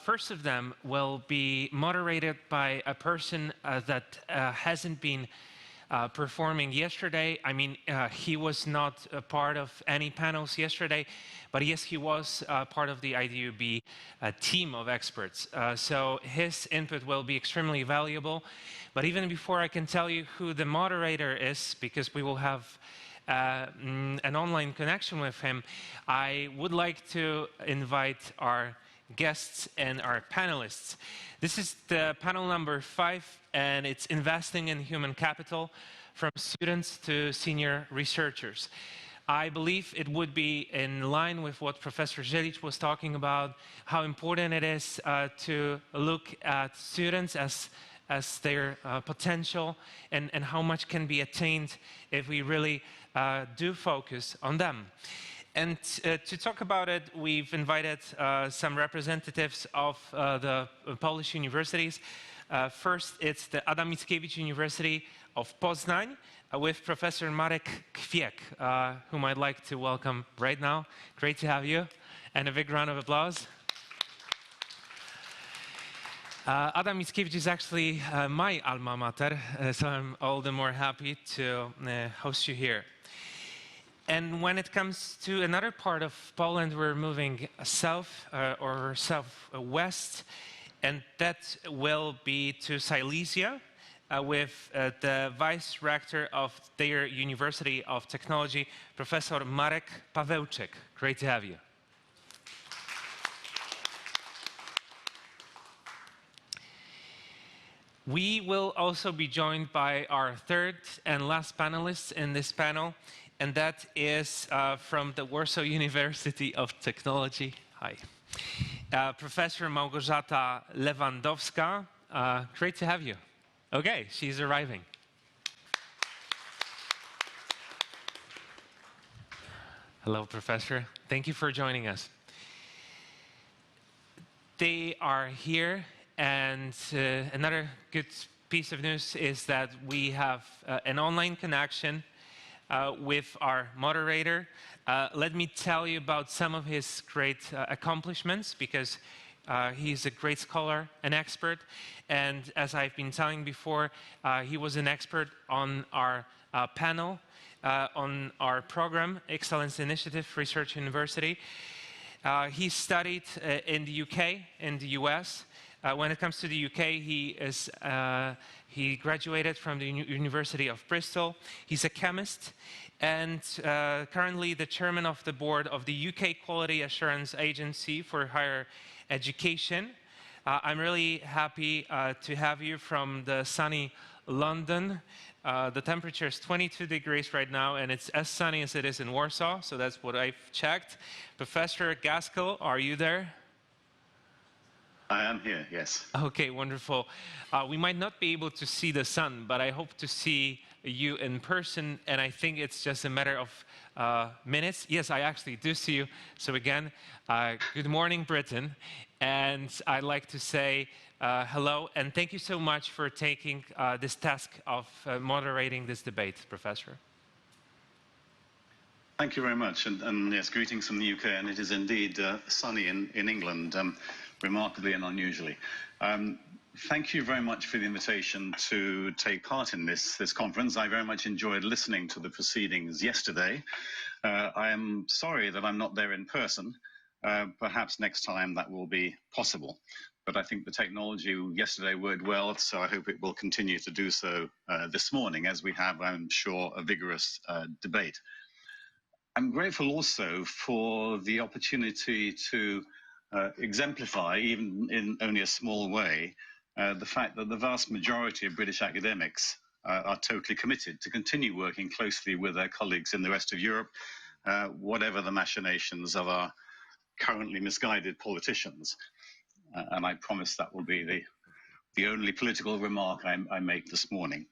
First of them will be moderated by a person that hasn't been performing yesterday. I mean, he was not a part of any panels yesterday, but yes, he was part of the IDUB team of experts. So his input will be extremely valuable. But even before I can tell you who the moderator is, because we will have an online connection with him, I would like to invite our guests and our panelists. This is the panel number 5, and it's investing in human capital from students to senior researchers. I believe it would be in line with what Professor Zelic was talking about, how important it is to look at students as their potential and how much can be attained if we really do focus on them. And to talk about it, we've invited some representatives of the Polish universities. First, it's the Adam Mickiewicz University of Poznań with Professor Marek Kwiek, whom I'd like to welcome right now. Great to have you, and a big round of applause. Adam Mickiewicz is actually my alma mater, so I'm all the more happy to host you here. And when it comes to another part of Poland, we're moving south or southwest, and that will be to Silesia with the vice rector of their University of Technology, Professor Marek Pawełczyk. Great to have you. We will also be joined by our third and last panelist in this panel, and that is from the Warsaw University of Technology. Hi. Professor Mongozata Levandovska. Great to have you. Okay, she's arriving. Hello, Professor. Thank you for joining us. They are here, and another good piece of news is that we have an online connection with our moderator. Let me tell you about some of his great accomplishments, because he's a great scholar, an expert, and as I've been telling before, he was an expert on our panel, on our program, Excellence Initiative Research University. He studied in the UK, in the US. When it comes to the UK, he graduated from the University of Bristol. He's a chemist and currently the chairman of the board of the UK Quality Assurance Agency for Higher Education. I'm really happy to have you from the sunny London. The temperature is 22 degrees right now, and it's as sunny as it is in Warsaw, so that's what I've checked. Professor Gaskell, are you there? I am here, yes. Okay, wonderful. We might not be able to see the sun, but I hope to see you in person, and I think it's just a matter of minutes. Yes, I actually do see you. So again, good morning, Britain. And I'd like to say hello, and thank you so much for taking this task of moderating this debate, Professor. Thank you very much, and yes, greetings from the UK, and it is indeed sunny in England, remarkably and unusually. Thank you very much for the invitation to take part in this conference. I very much enjoyed listening to the proceedings yesterday. I am sorry that I'm not there in person. Perhaps next time that will be possible. But I think the technology yesterday worked well, so I hope it will continue to do so this morning, as we have, I'm sure, a vigorous debate. I'm grateful also for the opportunity to exemplify, even in only a small way, the fact that the vast majority of British academics are totally committed to continue working closely with their colleagues in the rest of Europe, whatever the machinations of our currently misguided politicians. And I promise that will be the only political remark I make this morning.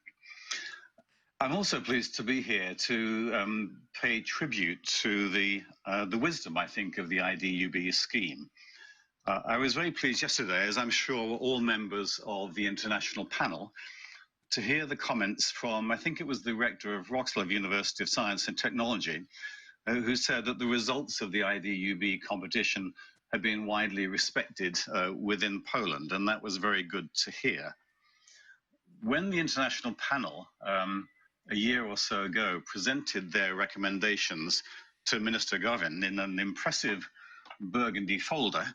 I'm also pleased to be here to pay tribute to the wisdom, I think, of the IDUB scheme. I was very pleased yesterday, as I'm sure all members of the international panel, to hear the comments from, I think it was the rector of Wrocław University of Science and Technology, who said that the results of the IDUB competition had been widely respected within Poland, and that was very good to hear. When the international panel, a year or so ago, presented their recommendations to Minister Gowin in an impressive burgundy folder,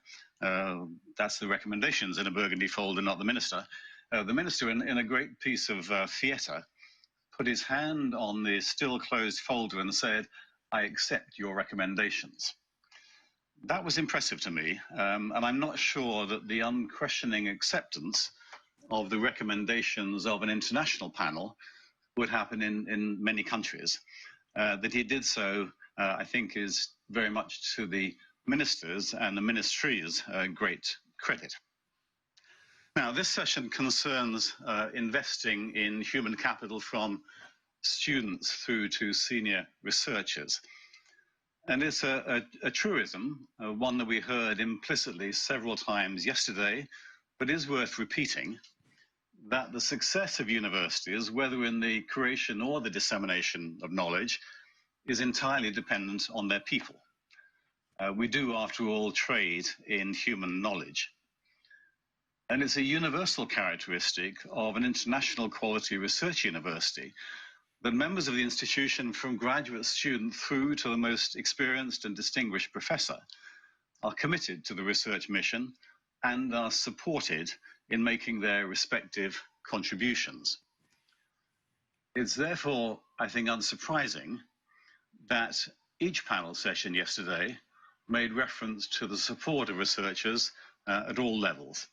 that's the recommendations in a burgundy folder, not the minister. The minister, in a great piece of theatre, put his hand on the still closed folder and said, "I accept your recommendations." That was impressive to me, and I'm not sure that the unquestioning acceptance of the recommendations of an international panel would happen in many countries. That he did so, I think, is very much to the ministers and the ministries' great credit. Now, this session concerns investing in human capital from students through to senior researchers. And it's a truism, one that we heard implicitly several times yesterday, but is worth repeating, that the success of universities, whether in the creation or the dissemination of knowledge, is entirely dependent on their people. We do, after all, trade in human knowledge. And it's a universal characteristic of an international quality research university that members of the institution, from graduate student through to the most experienced and distinguished professor, are committed to the research mission and are supported in making their respective contributions. It's therefore, I think, unsurprising that each panel session yesterday made reference to the support of researchers at all levels.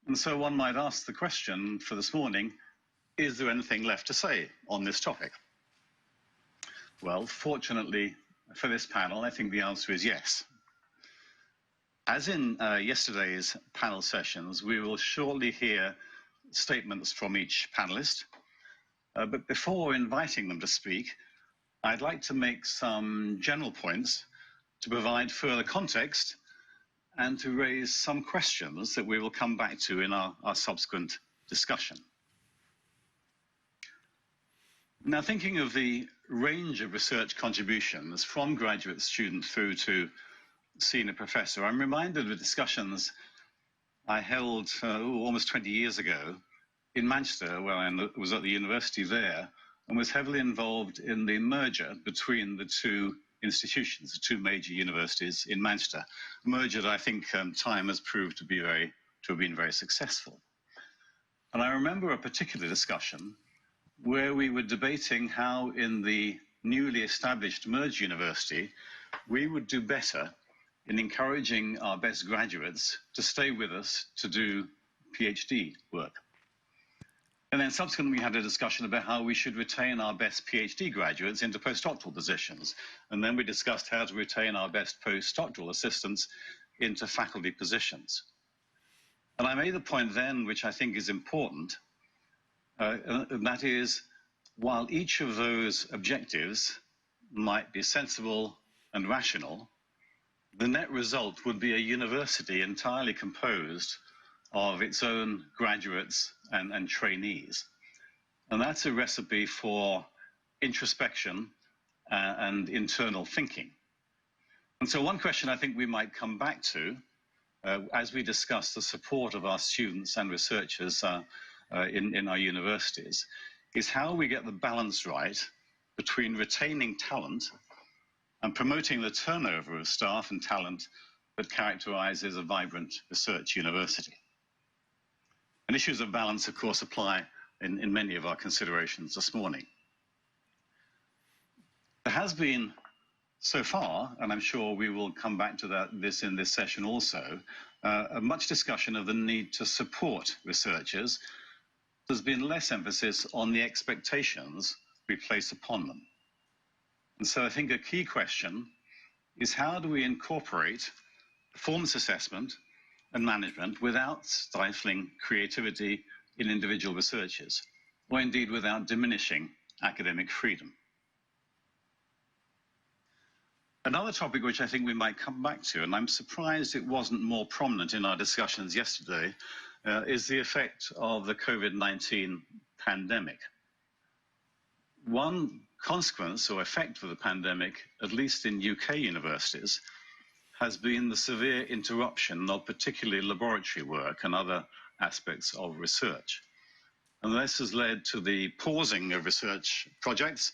And so one might ask the question for this morning, is there anything left to say on this topic? Well, fortunately for this panel, I think the answer is yes. As in yesterday's panel sessions, we will shortly hear statements from each panelist. But before inviting them to speak, I'd like to make some general points to provide further context and to raise some questions that we will come back to in our subsequent discussion. Now, thinking of the range of research contributions from graduate student through to senior professor, I'm reminded of discussions I held almost 20 years ago in Manchester, where I was at the university there, and was heavily involved in the merger between the two institutions, the two major universities in Manchester, a merger that I think time has proved to have been very successful. And I remember a particular discussion where we were debating how in the newly established merged university, we would do better in encouraging our best graduates to stay with us to do PhD work. And then subsequently, we had a discussion about how we should retain our best PhD graduates into postdoctoral positions. And then we discussed how to retain our best postdoctoral assistants into faculty positions. And I made the point then, which I think is important, and that is, while each of those objectives might be sensible and rational, the net result would be a university entirely composed of its own graduates and trainees. And that's a recipe for introspection and internal thinking. And so one question I think we might come back to as we discuss the support of our students and researchers in our universities is how we get the balance right between retaining talent and promoting the turnover of staff and talent that characterizes a vibrant research university. And issues of balance, of course, apply in many of our considerations this morning. There has been, so far, and I'm sure we will come back to this in this session also, much discussion of the need to support researchers. There's been less emphasis on the expectations we place upon them. And so I think a key question is, how do we incorporate performance assessment and management without stifling creativity in individual researchers, or indeed without diminishing academic freedom? Another topic which I think we might come back to, and I'm surprised it wasn't more prominent in our discussions yesterday, is the effect of the COVID-19 pandemic. One consequence or effect of the pandemic, at least in UK universities, has been the severe interruption of particularly laboratory work and other aspects of research. And this has led to the pausing of research projects,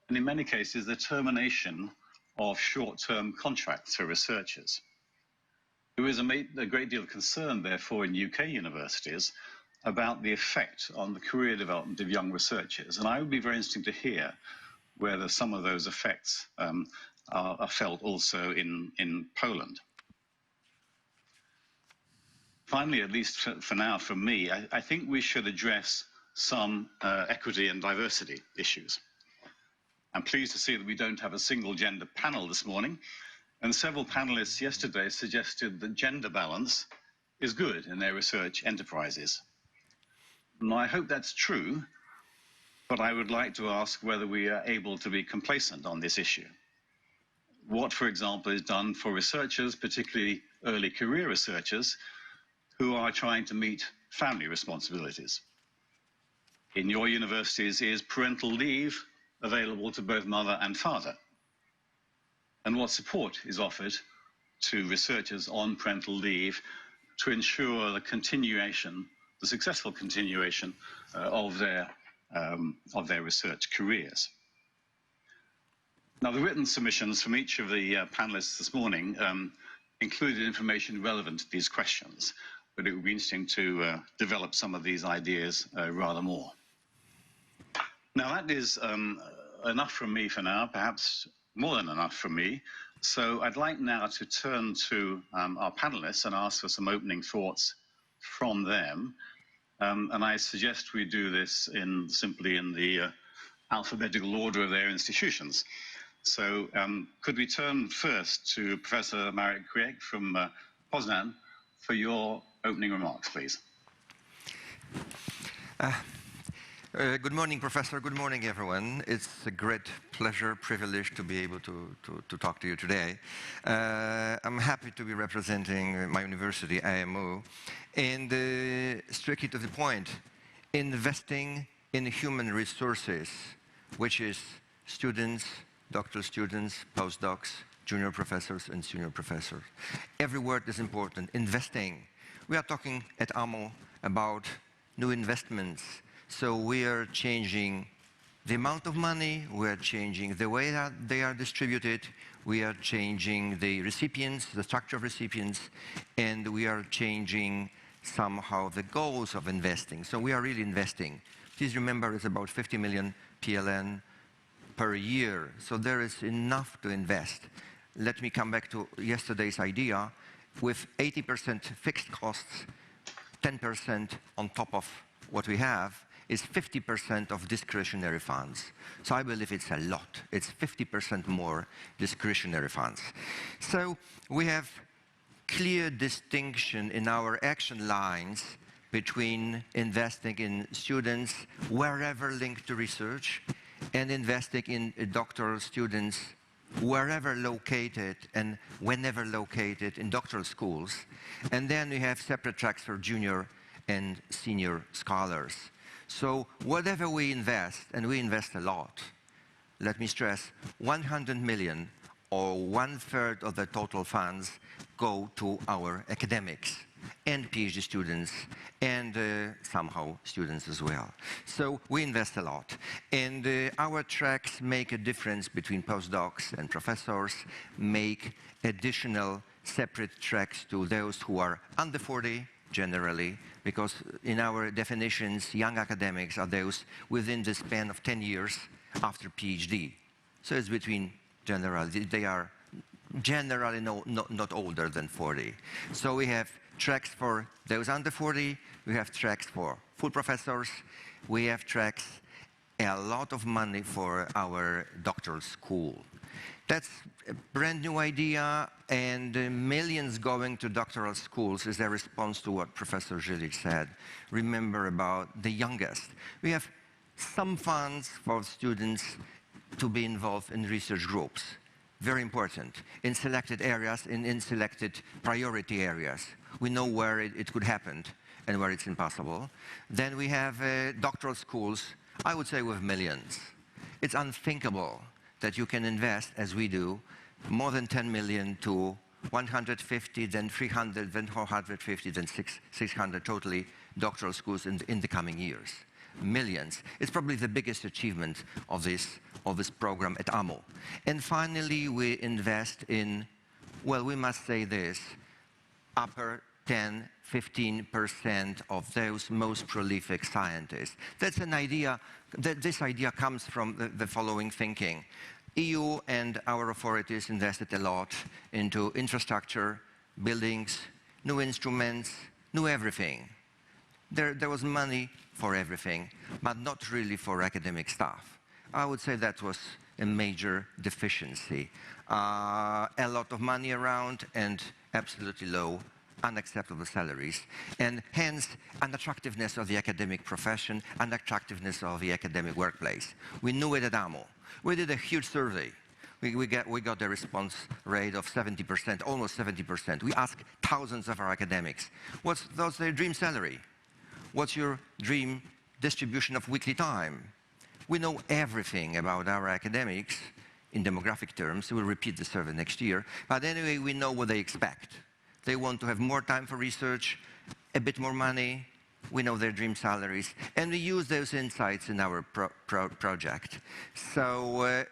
and in many cases, the termination of short-term contracts for researchers. There is a great deal of concern, therefore, in UK universities about the effect on the career development of young researchers. And I would be very interested to hear whether some of those effects are felt also in Poland. Finally, at least for now, from me, I think we should address some equity and diversity issues. I'm pleased to see that we don't have a single gender panel this morning, and several panelists yesterday suggested that gender balance is good in their research enterprises. Now, I hope that's true, but I would like to ask whether we are able to be complacent on this issue. What, for example, is done for researchers, particularly early career researchers, who are trying to meet family responsibilities? In your universities, is parental leave available to both mother and father? And what support is offered to researchers on parental leave to ensure the continuation, the successful continuation of their research careers? Now, the written submissions from each of the panelists this morning included information relevant to these questions, but it would be interesting to develop some of these ideas rather more. Now, that is enough from me for now, perhaps more than enough from me. So I'd like now to turn to our panelists and ask for some opening thoughts from them. And I suggest we do this simply in the alphabetical order of their institutions. So could we turn first to Professor Marek Kwiek from Poznan for your opening remarks, please. Good morning, Professor. Good morning, everyone. It's a great pleasure, privilege to be able to talk to you today. I'm happy to be representing my university, IMU, and strictly to the point, investing in human resources, which is students, doctoral students, postdocs, junior professors, and senior professors. Every word is important. Investing. We are talking at AMO about new investments. So we are changing the amount of money, we are changing the way that they are distributed, we are changing the recipients, the structure of recipients, and we are changing somehow the goals of investing. So we are really investing. Please remember it's about 50 million PLN per year. So there is enough to invest. Let me come back to yesterday's idea. With 80% fixed costs, 10% on top of what we have, is 50% of discretionary funds. So I believe it's a lot. It's 50% more discretionary funds. So we have clear distinction in our action lines between investing in students wherever linked to research and investing in doctoral students wherever located and whenever located in doctoral schools. And then we have separate tracks for junior and senior scholars. So whatever we invest, and we invest a lot, let me stress, 100 million or 1/3 of the total funds go to our academics and PhD students and somehow students as well. So we invest a lot. And our tracks make a difference between postdocs and professors, make additional separate tracks to those who are under 40, generally, because in our definitions, young academics are those within the span of 10 years after PhD. So it's between generally, they are generally not older than 40. So we have tracks for those under 40, we have tracks for full professors, we have tracks, a lot of money for our doctoral school. That's a brand new idea, and millions going to doctoral schools is a response to what Professor Żylik said. Remember about the youngest. We have some funds for students to be involved in research groups. Very important. In selected areas, in selected priority areas. We know where it could happen and where it's impossible. Then we have doctoral schools, I would say with millions. It's unthinkable that you can invest, as we do, more than 10 million to 150, then 300, then 450, then 600 totally doctoral schools in the coming years. Millions. It's probably the biggest achievement of this program at AMO. And finally, we invest in, well, we must say this, upper 10, 15% of those most prolific scientists. That's an idea, this idea comes from the following thinking. EU and our authorities invested a lot into infrastructure, buildings, new instruments, new everything. There was money for everything, but not really for academic staff. I would say that was a major deficiency. A lot of money around and absolutely low, unacceptable salaries, and hence unattractiveness of the academic profession, unattractiveness of the academic workplace. We knew it at AMO. We did a huge survey. We got a response rate of 70%, almost 70%. We asked thousands of our academics, what's their dream salary? What's your dream distribution of weekly time? We know everything about our academics in demographic terms. We'll repeat the survey next year. But anyway, we know what they expect. They want to have more time for research, a bit more money. We know their dream salaries. And we use those insights in our project. So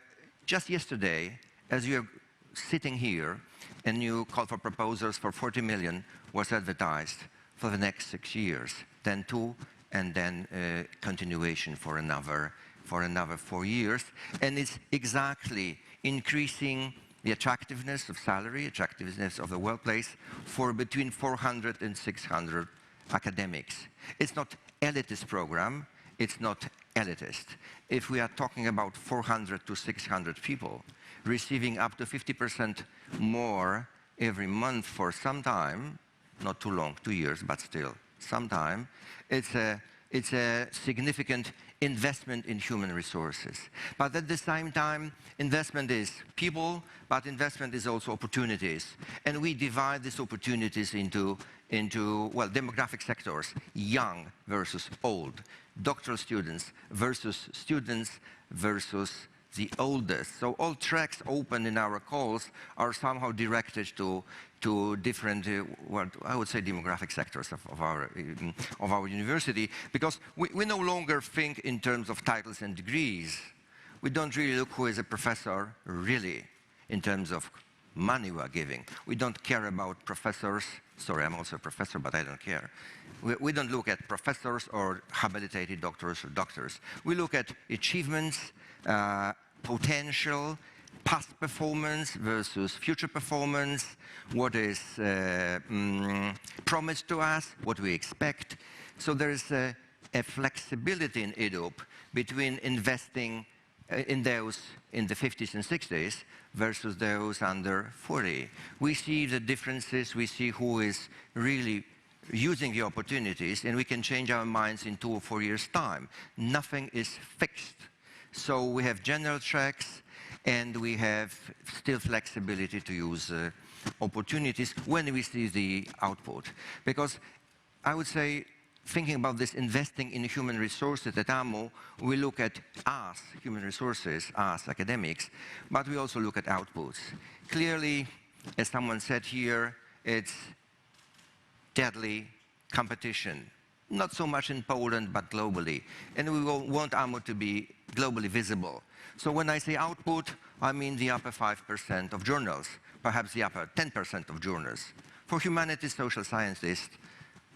just yesterday, as you're sitting here, a new call for proposals for 40 million was advertised for the next 6 years, then 2, and then continuation for another 4 years. And it's exactly increasing the attractiveness of salary, attractiveness of the workplace for between 400 and 600 academics. It's not elitist program, it's not elitist. If we are talking about 400 to 600 people receiving up to 50% more every month for some time, not too long, 2 years, but still some time, it's a significant investment in human resources. But at the same time, investment is people, but investment is also opportunities. And we divide these opportunities into well, demographic sectors, young versus old, doctoral students versus the oldest. So all tracks open in our calls are somehow directed to different, well, I would say demographic sectors of our university, because we no longer think in terms of titles and degrees. We don't really look who is a professor, really, in terms of money we are giving. We don't care about professors. Sorry, I'm also a professor, but I don't care. We don't look at professors or habilitated doctors or doctors. We look at achievements, potential, past performance versus future performance, what is promised to us, what we expect. So there is a flexibility in EDUP between investing in those in the 50s and 60s versus those under 40. We see the differences, we see who is really using the opportunities, and we can change our minds in 2 or 4 years' time. Nothing is fixed. So we have general tracks, and we have still flexibility to use opportunities when we see the output. Because I would say, thinking about this investing in human resources at AMO, we look at us, human resources, us, academics, but we also look at outputs. Clearly, as someone said here, it's deadly competition. Not so much in Poland, but globally. And we want AMO to be globally visible. So when I say output, I mean the upper 5% of journals, perhaps the upper 10% of journals. For humanities, social sciences,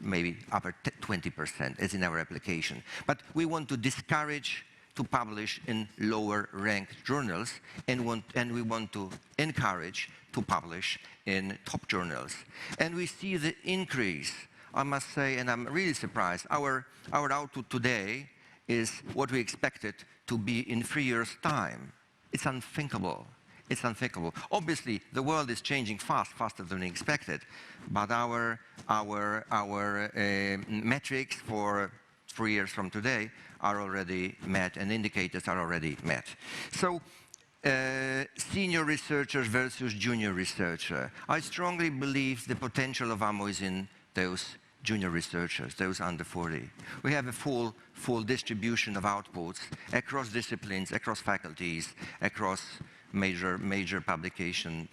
maybe upper 20%, as in our application. But we want to discourage to publish in lower ranked journals, and we want to encourage to publish in top journals. And we see the increase, I must say, and I'm really surprised. Our output today is what we expected to be in 3 years' time. It's unthinkable. It's unthinkable. Obviously, the world is changing faster than we expected. But our metrics for 3 years from today are already met, and indicators are already met. So, senior researchers versus junior researcher. I strongly believe the potential of AMO is in those junior researchers, those under 40. We have a full distribution of outputs across disciplines, across faculties, across major publication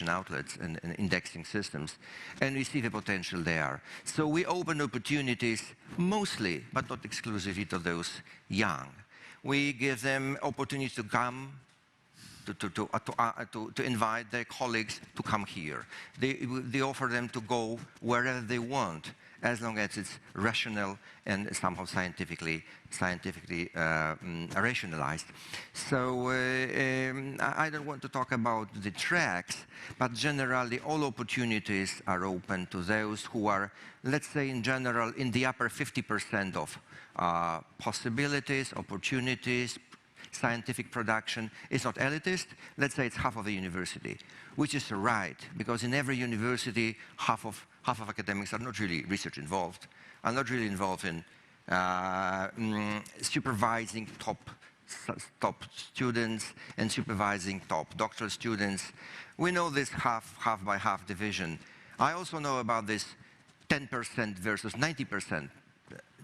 outlets and indexing systems, and we see the potential there. So we open opportunities mostly, but not exclusively, to those young. We give them opportunities to come, to invite their colleagues to come here. They offer them to go wherever they want, as long as it's rational and somehow scientifically rationalized. So I don't want to talk about the tracks, but generally all opportunities are open to those who are, let's say in general, in the upper 50% of possibilities, opportunities, scientific production. It's not elitist. Let's say it's half of the university, which is right, because in every university, half of academics are not really research involved, are not really involved in supervising top students and supervising top doctoral students. We know this half by half division. I also know about this 10% versus 90%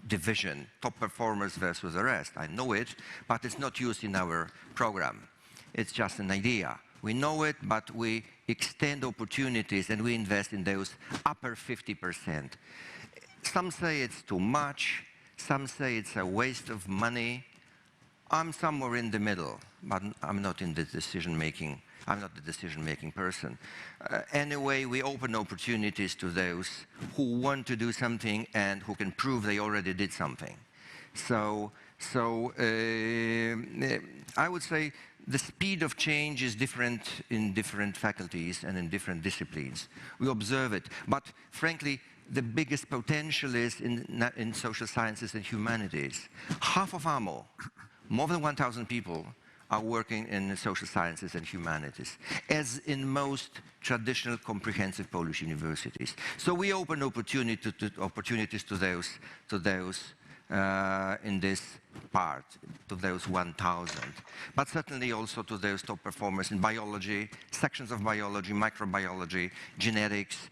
division, top performers versus the rest. I know it, but it's not used in our program. It's just an idea. We know it, but we extend opportunities and we invest in those upper 50%. Some say it's too much, some say it's a waste of money. I'm somewhere in the middle, but I'm not in the decision-making. I'm not the decision-making person. Anyway, we open opportunities to those who want to do something and who can prove they already did something. So I would say the speed of change is different in different faculties and in different disciplines. We observe it, but frankly, the biggest potential is in social sciences and humanities. Half of AMO, more than 1,000 people, are working in social sciences and humanities, as in most traditional comprehensive Polish universities. So we open opportunities to those in this part, to those 1,000, but certainly also to those top performers in biology, sections of biology, microbiology, genetics,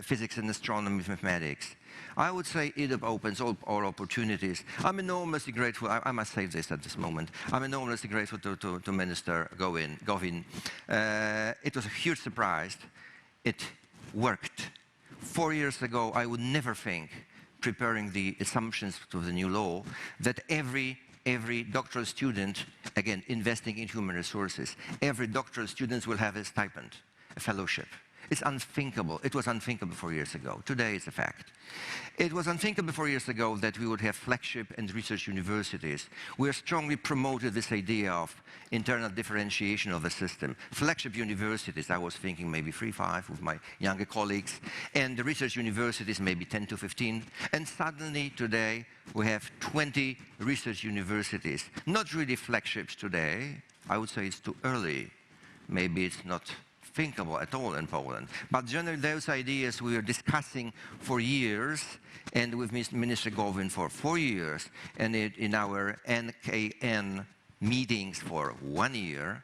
physics and astronomy, mathematics. I would say it opens all opportunities. I'm enormously grateful. I must say this at this moment. I'm enormously grateful to Minister Gowin. It was a huge surprise. It worked. 4 years ago, I would never think, preparing the assumptions to the new law, that every doctoral student, again, investing in human resources, every doctoral student will have a stipend, a fellowship. It's unthinkable. It was unthinkable 4 years ago. Today it's a fact. It was unthinkable 4 years ago that we would have flagship and research universities. We have strongly promoted this idea of internal differentiation of the system. Flagship universities, I was thinking maybe 3, 5 with my younger colleagues, and the research universities maybe 10 to 15. And suddenly today we have 20 research universities. Not really flagships today. I would say it's too early. Maybe it's not thinkable at all in Poland. But generally those ideas we are discussing for years, and with Minister Gowin for 4 years, and in our NKN meetings for 1 year,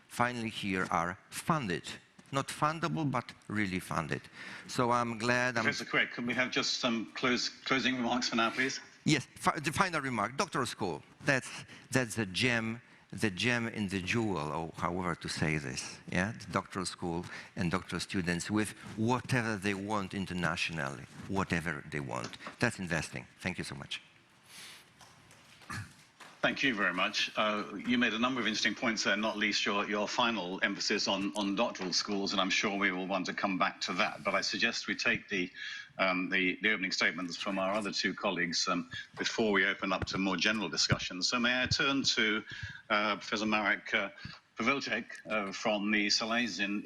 finally here are funded. Not fundable, but really funded. So I'm glad. Professor Quick, can we have just some closing remarks for now, please? Yes, the final remark. Doctoral school, that's the gem in the jewel, or however to say this, yeah? The doctoral school and doctoral students with whatever they want internationally, whatever they want. That's investing. Thank you so much. Thank you very much. You made a number of interesting points there, not least your final emphasis on doctoral schools, and I'm sure we will want to come back to that. But I suggest we take the opening statements from our other two colleagues before we open up to more general discussions. So may I turn to Professor Marek Pavelczyk from the Silesian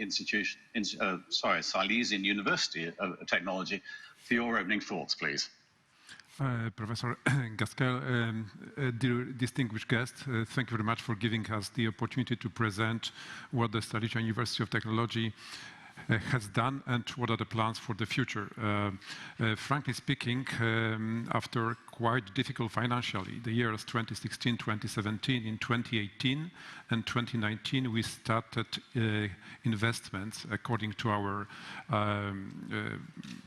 Silesian University of Technology for your opening thoughts, please. Professor Gaskell, dear distinguished guest, thank you very much for giving us the opportunity to present what the Silesian University of Technology has done and what are the plans for the future. Frankly speaking, after quite difficult financially. The years 2016, 2017, in 2018 and 2019 we started investments according to our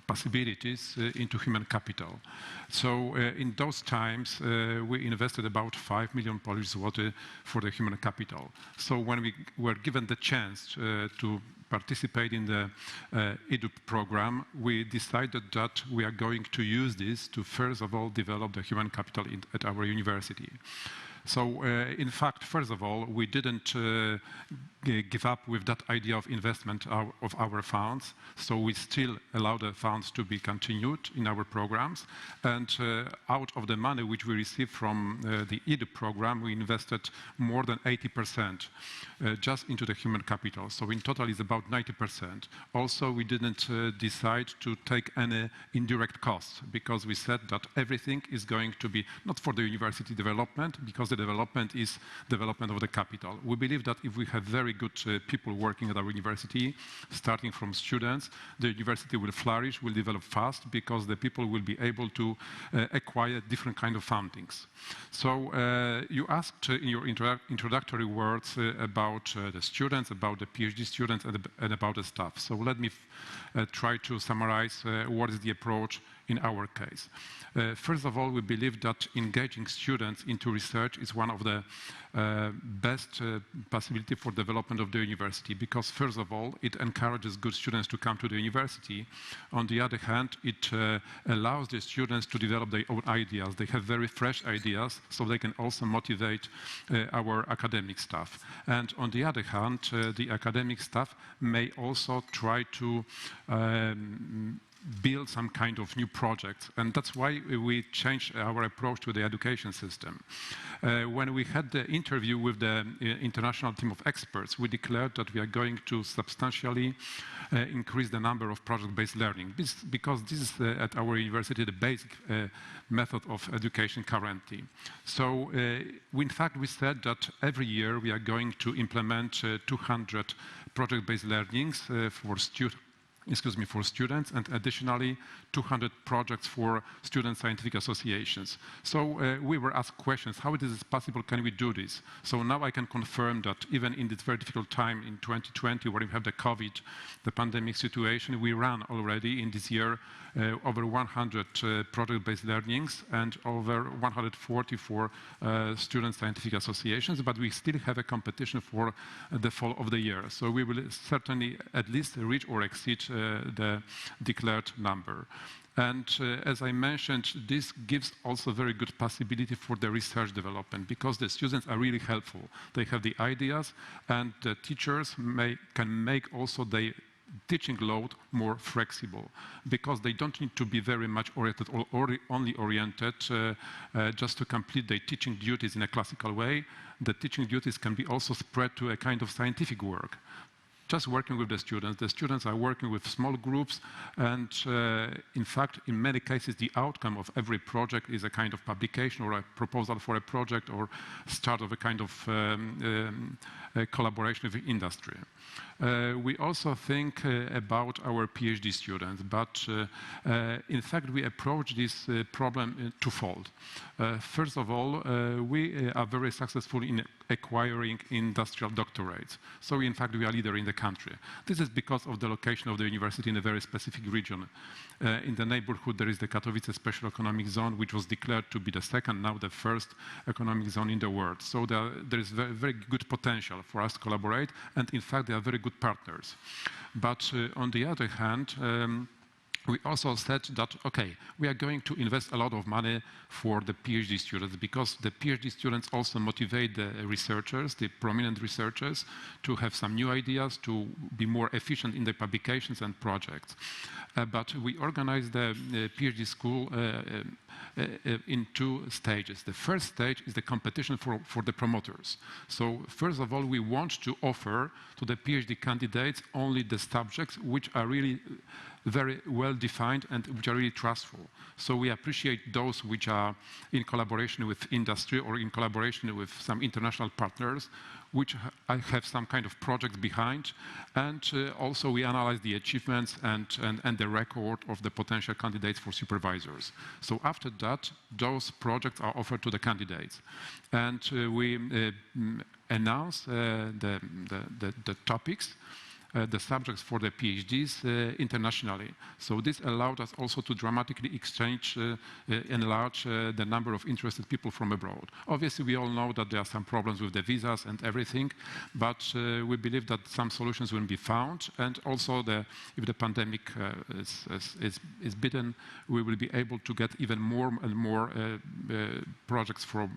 possibilities into human capital. So in those times we invested about 5 million Polish zloty for the human capital. So when we were given the chance to participate in the EDUP program, we decided that we are going to use this to first of all develop the human capital at our university. So in fact, first of all, we didn't give up with that idea of investment of our funds. So we still allow the funds to be continued in our programs. And out of the money which we received from the EDUP program, we invested more than 80% just into the human capital. So in total, it's about 90%. Also, we didn't decide to take any indirect costs because we said that everything is going to be not for the university development, because the development is development of the capital. We believe that if we have very good people working at our university, starting from students, the university will flourish, will develop fast, because the people will be able to acquire different kind of fundings. So you asked in your introductory words about the students, about the PhD students, and about the staff. So let me try to summarize what is the approach in our case. First of all, we believe that engaging students into research is one of the best possibility for development of the university, because first of all, it encourages good students to come to the university. On the other hand, it allows the students to develop their own ideas. They have very fresh ideas, so they can also motivate our academic staff. And on the other hand, the academic staff may also try to build some kind of new projects, and that's why we changed our approach to the education system. When we had the interview with the international team of experts, we declared that we are going to substantially increase the number of project-based learning, because this is at our university the basic method of education currently. So in fact we said that every year we are going to implement 200 project-based learnings for students, and additionally 200 projects for student scientific associations. So we were asked questions, how it is possible, can we do this? So now I can confirm that even in this very difficult time in 2020, where we have the COVID, the pandemic situation, we ran already in this year over 100 project-based learnings and over 140 for student scientific associations, but we still have a competition for the fall of the year. So we will certainly at least reach or exceed the declared number. And as I mentioned, this gives also very good possibility for the research development, because the students are really helpful. They have the ideas, and the teachers can make also the teaching load more flexible, because they don't need to be very much oriented or only oriented just to complete their teaching duties in a classical way. The teaching duties can be also spread to a kind of scientific work. Just working with the students. The students are working with small groups, and in fact, in many cases, the outcome of every project is a kind of publication or a proposal for a project or start of a kind of collaboration with industry. We also think about our PhD students, but in fact, we approach this problem twofold. First of all, we are very successful in acquiring industrial doctorates. So in fact, we are leader in the country. This is because of the location of the university in a very specific region. In the neighborhood, there is the Katowice Special Economic Zone, which was declared to be the second, now the first economic zone in the world. So there is very, very good potential for us to collaborate, and in fact, they are very good partners. But on the other hand, we also said that, okay, we are going to invest a lot of money for the PhD students, because the PhD students also motivate the researchers, the prominent researchers, to have some new ideas, to be more efficient in their publications and projects. But we organized the PhD school in two stages. The first stage is the competition for the promoters. So first of all, we want to offer to the PhD candidates only the subjects which are really very well defined and which are really trustful. So we appreciate those which are in collaboration with industry or in collaboration with some international partners, which have some kind of project behind. And also we analyze the achievements and the record of the potential candidates for supervisors. So after that, those projects are offered to the candidates. And we announce the topics, the subjects for the PhDs internationally. So this allowed us also to dramatically enlarge the number of interested people from abroad. Obviously, we all know that there are some problems with the visas and everything, but we believe that some solutions will be found. And also, if the pandemic is beaten, we will be able to get even more and more projects for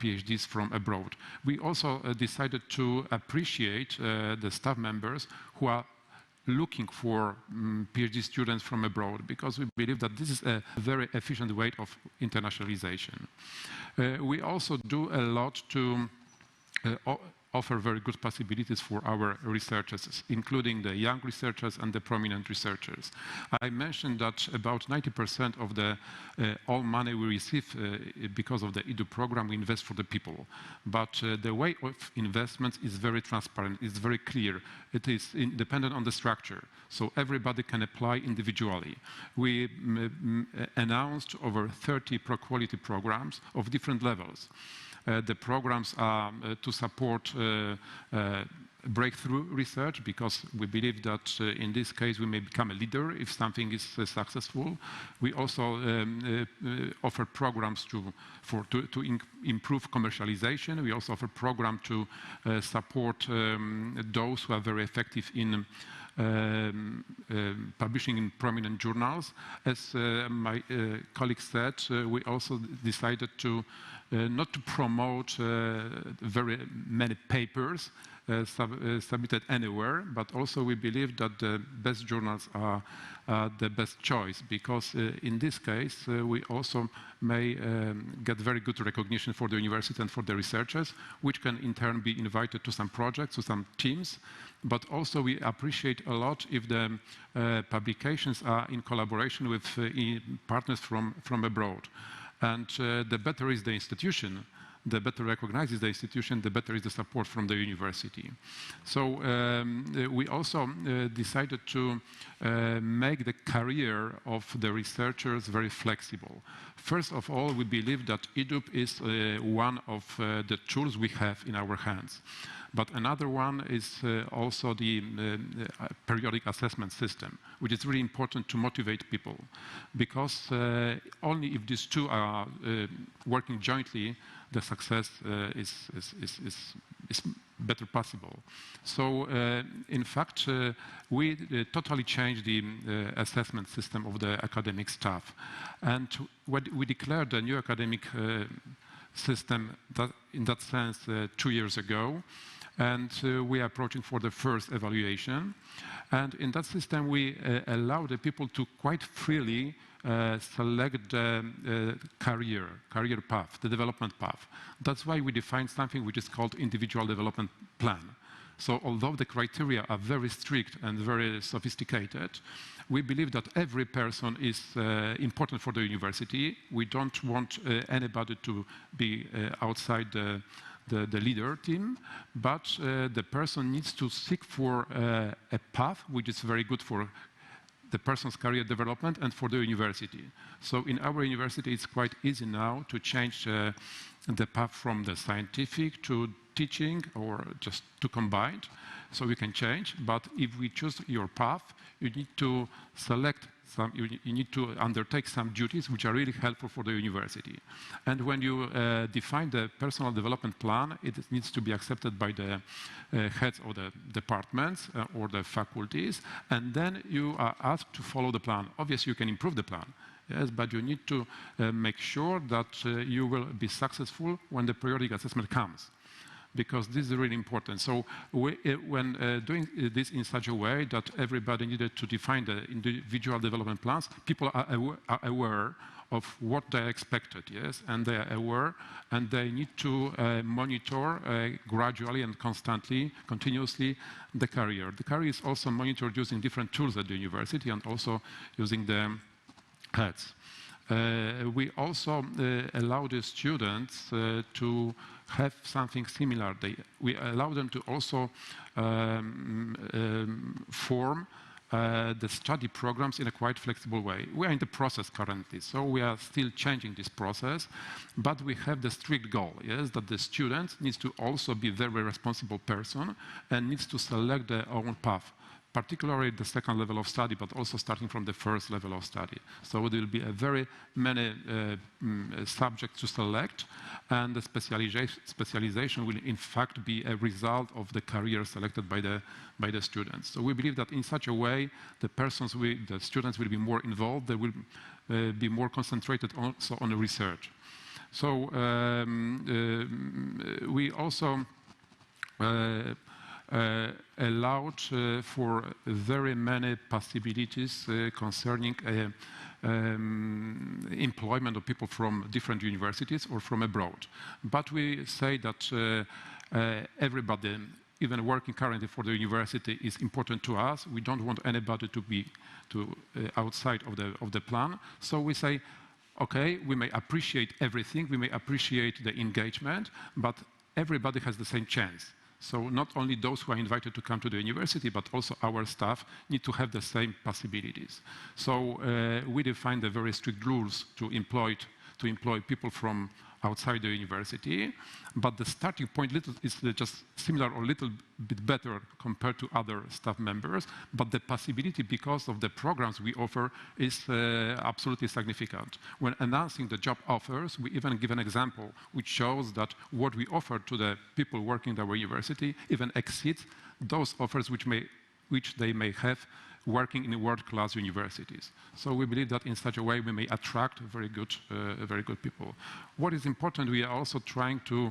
PhDs from abroad. We also decided to appreciate the staff members who are looking for PhD students from abroad, because we believe that this is a very efficient way of internationalization. We also do a lot to offer very good possibilities for our researchers, including the young researchers and the prominent researchers. I mentioned that about 90% of the all money we receive because of the EDU program, we invest for the people. But the way of investment is very transparent, it's very clear. It is independent on the structure, so everybody can apply individually. We announced over 30 pro-quality programs of different levels. The programs are to support breakthrough research, because we believe that in this case we may become a leader if something is successful. We also offer programs to improve commercialization. We also offer programs to support those who are very effective in publishing in prominent journals. As my colleague said, we also decided to not to promote very many papers submitted anywhere, but also we believe that the best journals are the best choice, because in this case we also may get very good recognition for the university and for the researchers, which can in turn be invited to some projects, to some teams. But also we appreciate a lot if the publications are in collaboration with partners from abroad. And the better is the institution, the better recognizes the institution, the better is the support from the university. So we also decided to make the career of the researchers very flexible. First of all, we believe that EDUP is one of the tools we have in our hands. But another one is also the periodic assessment system, which is really important to motivate people, because only if these two are working jointly, the success is better possible. So, in fact, we totally changed the assessment system of the academic staff. And we declared a new academic system in that sense 2 years ago. And we are approaching for the first evaluation. And in that system, we allow the people to quite freely select the career path, the development path. That's why we define something which is called individual development plan. So although the criteria are very strict and very sophisticated, we believe that every person is important for the university. We don't want anybody to be outside the leader team, but the person needs to seek for a path which is very good for the person's career development and for the university. So in our university, it's quite easy now to change the path from the scientific to teaching or just to combined. So we can change, but if we choose your path, you need to select you need to undertake some duties which are really helpful for the university. And when you define the personal development plan, it needs to be accepted by the heads of the departments or the faculties, and then you are asked to follow the plan. Obviously, you can improve the plan, yes, but you need to make sure that you will be successful when the periodic assessment comes. because this is really important. So when doing this in such a way that everybody needed to define the individual development plans, people are aware of what they expected, yes, and they are aware, and they need to monitor gradually and constantly, continuously the career. The career is also monitored using different tools at the university and also using the heads. We also allow the students to have something similar. We allow them to also form the study programs in a quite flexible way. We are in the process currently, so we are still changing this process, but we have the strict goal, yes, that the student needs to also be a very responsible person and needs to select their own path, particularly the second level of study, but also starting from the first level of study. So there will be a very many subjects to select, and the specialization will in fact be a result of the career selected by the students. So we believe that in such a way, the students will be more involved, they will be more concentrated also on the research. So we also allowed for very many possibilities concerning employment of people from different universities or from abroad. But we say that everybody, even working currently for the university, is important to us. We don't want anybody to be outside of the plan. So we say, okay, we may appreciate everything, we may appreciate the engagement, but everybody has the same chance. So not only those who are invited to come to the university, but also our staff need to have the same possibilities. So we define the very strict rules to employ people from outside the university, but the starting point is just similar or a little bit better compared to other staff members, but the possibility, because of the programs we offer, is absolutely significant. When announcing the job offers, we even give an example which shows that what we offer to the people working at our university even exceeds those offers which they may have working in world-class universities. So we believe that in such a way we may attract very good people. What is important, we are also trying to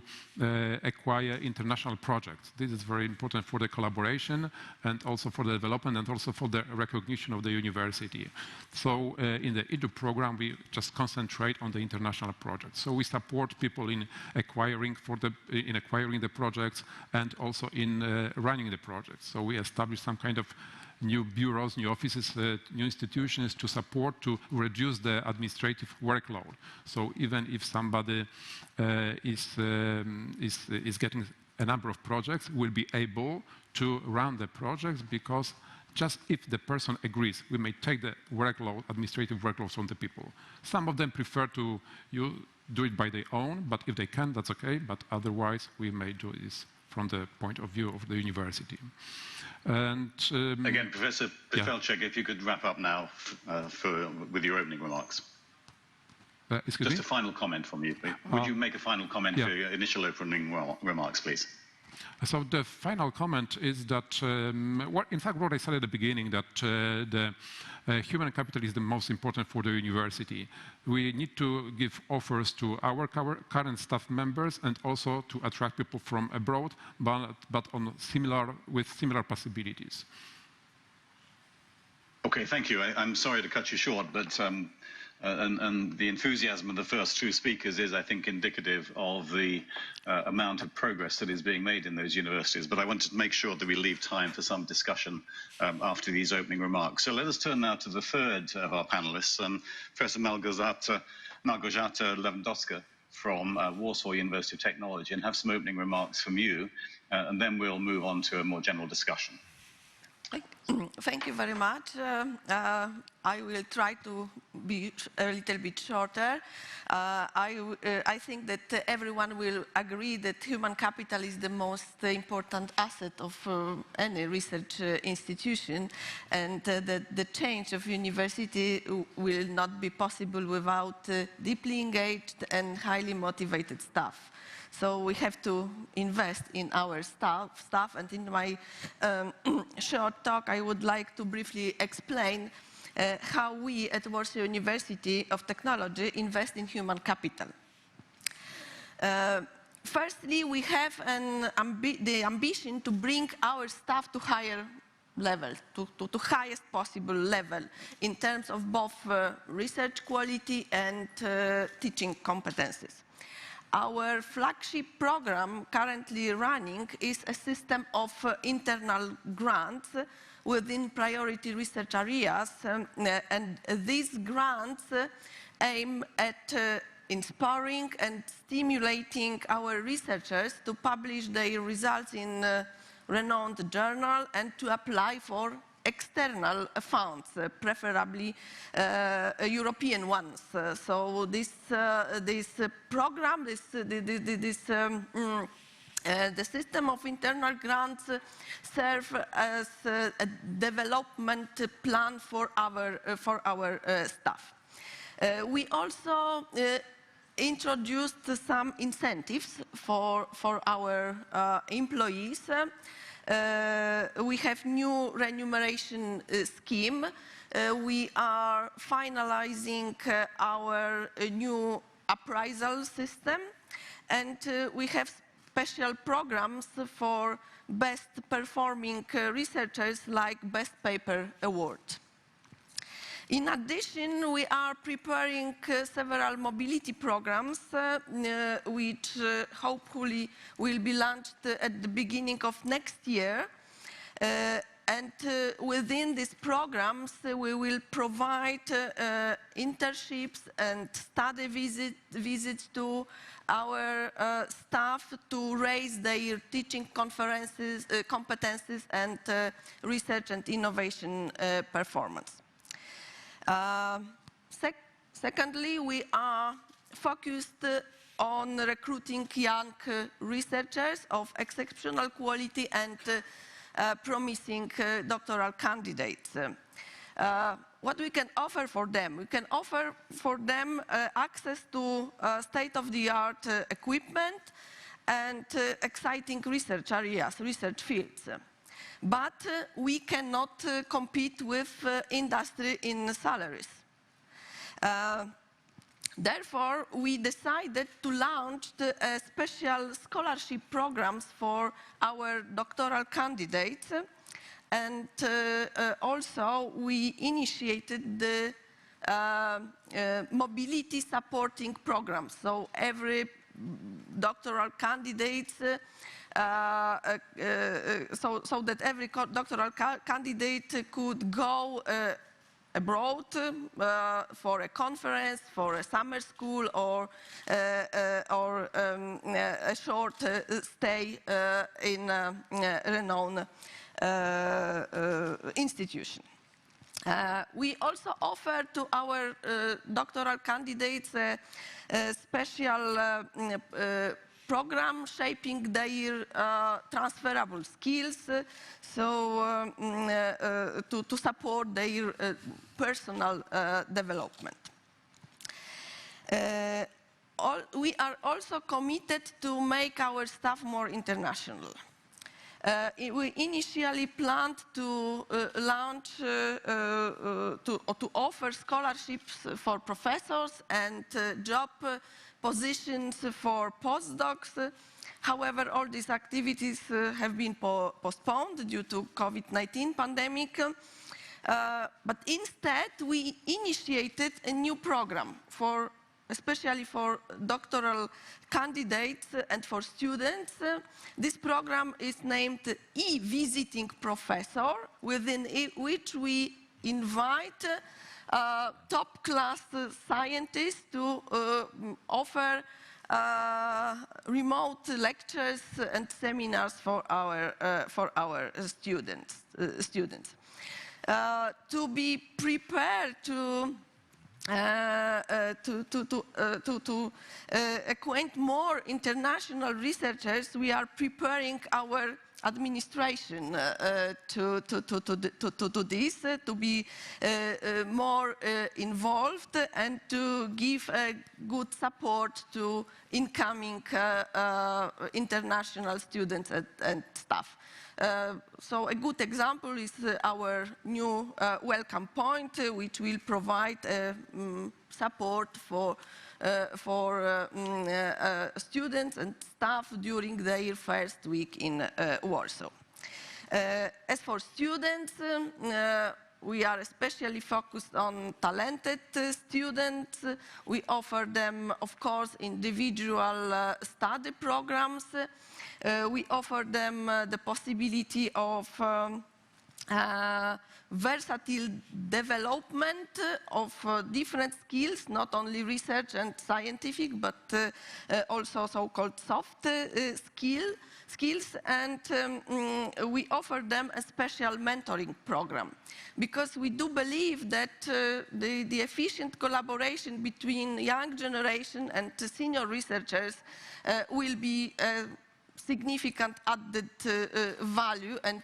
acquire international projects. This is very important for the collaboration and also for the development and also for the recognition of the university. So in the EDU program, we just concentrate on the international projects. So we support people in acquiring the projects and also in running the projects. So we establish some kind of new bureaus, new offices, new institutions to support, to reduce the administrative workload. So even if somebody is getting a number of projects, will be able to run the projects, because just if the person agrees, we may take the workload, administrative workload from the people. Some of them prefer to do it by their own, but if they can, that's okay, but otherwise we may do this from the point of view of the university. And again, Professor Pitelchek, if you could wrap up now with your opening remarks. Just a final comment from you. Would you make a final comment for your initial opening remarks, please? So the final comment is that, in fact, what I said at the beginning, that the human capital is the most important for the university. We need to give offers to our current staff members and also to attract people from abroad, but with similar possibilities. Okay, thank you. I'm sorry to cut you short, but and the enthusiasm of the first two speakers is, I think, indicative of the amount of progress that is being made in those universities. But I wanted to make sure that we leave time for some discussion after these opening remarks. So let us turn now to the third of our panelists, Professor Nagorjata Levandoska from Warsaw University of Technology, and have some opening remarks from you, and then we'll move on to a more general discussion. Thank you very much. I will try to be a little bit shorter. I think that everyone will agree that human capital is the most important asset of any research institution, and that the change of university will not be possible without deeply engaged and highly motivated staff. So we have to invest in our staff, and in my short talk I would like to briefly explain how we at Warsaw University of Technology invest in human capital. Firstly, we have the ambition to bring our staff to higher level, to highest possible level in terms of both research quality and teaching competencies. Our flagship program currently running is a system of internal grants within priority research areas, and these grants aim at inspiring and stimulating our researchers to publish their results in renowned journal and to apply for external funds, preferably European ones. So this program, the system of internal grants serve as a development plan for our staff. We also introduced some incentives for our employees. We have new remuneration scheme. We are finalizing our new appraisal system, and we have special programs for best performing researchers like Best Paper Award. In addition, we are preparing several mobility programs which hopefully will be launched at the beginning of next year. And within these programs, we will provide internships and study visits to our staff to raise their teaching competencies and research and innovation performance. Secondly, we are focused on recruiting young researchers of exceptional quality and promising doctoral candidates. What we can offer for them? We can offer for them access to state-of-the-art equipment and exciting research areas, research fields. But we cannot compete with industry in salaries. Therefore, we decided to launch special scholarship programs for our doctoral candidates, and also we initiated the mobility supporting programs. So every doctoral candidate, so that every doctoral candidate could go abroad for a conference, for a summer school, or a short stay in a renowned institution. We also offer to our doctoral candidates a special program shaping their transferable skills, so to support their personal development. We are also committed to make our staff more international. We initially planned to launch, to offer scholarships for professors and job positions for postdocs. However, all these activities have been postponed due to COVID-19 pandemic. But instead, we initiated a new program especially for doctoral candidates and for students. This program is named E-Visiting Professor, within which we invite top-class scientists to offer remote lectures and seminars for our students. To be prepared to acquaint more international researchers, we are preparing our administration to this, to be more involved and to give good support to incoming international students and staff. So a good example is our new welcome point, which will provide a support for students and staff during their first week in Warsaw. As for students, we are especially focused on talented students. We offer them, of course, individual study programs. We offer them the possibility of versatile development of different skills, not only research and scientific, but also so-called soft skills, and we offer them a special mentoring program, because we do believe that the efficient collaboration between young generation and senior researchers will be significant added value, and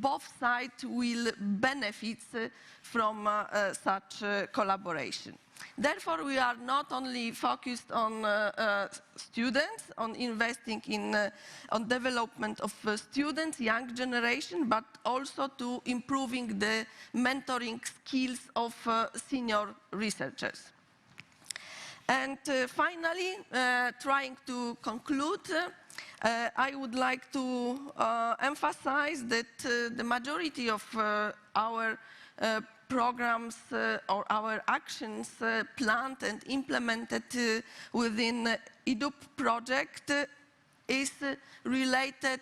both sides will benefit from such collaboration. Therefore, we are not only focused on students, on investing in on development of students, young generation, but also to improving the mentoring skills of senior researchers. And finally, trying to conclude, I would like to emphasize that the majority of our programs or our actions planned and implemented within EDUP project is related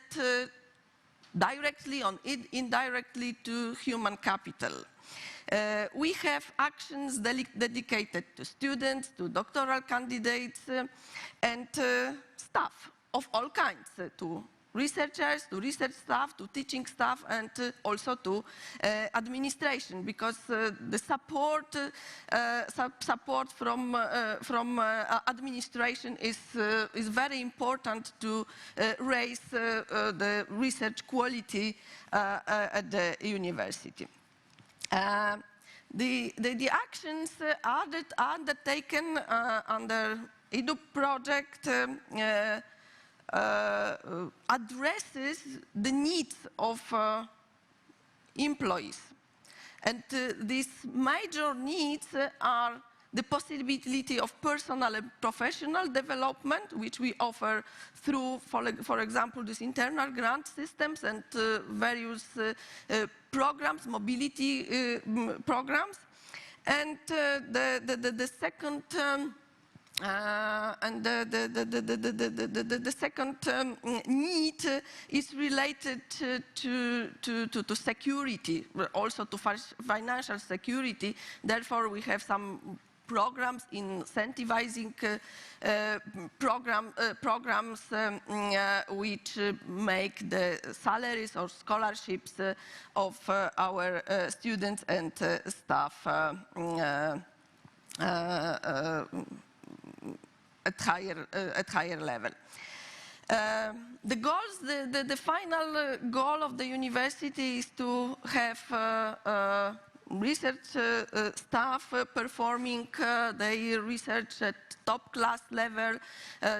directly or indirectly to human capital. We have actions dedicated to students, to doctoral candidates, and staff of all kinds, to researchers, to research staff, to teaching staff, and also to administration, because the support from administration is very important to raise the research quality at the university. The actions undertaken under EDUP project addresses the needs of employees. And these major needs are the possibility of personal and professional development, which we offer through, for example, these internal grant systems and various programs, mobility programs. And the second the second need is related to security, also to financial security. Therefore, we have some programs incentivizing programs which make the salaries or scholarships of our students and staff at higher level. The goals, the final goal of the university is to have research staff performing their research at top class level,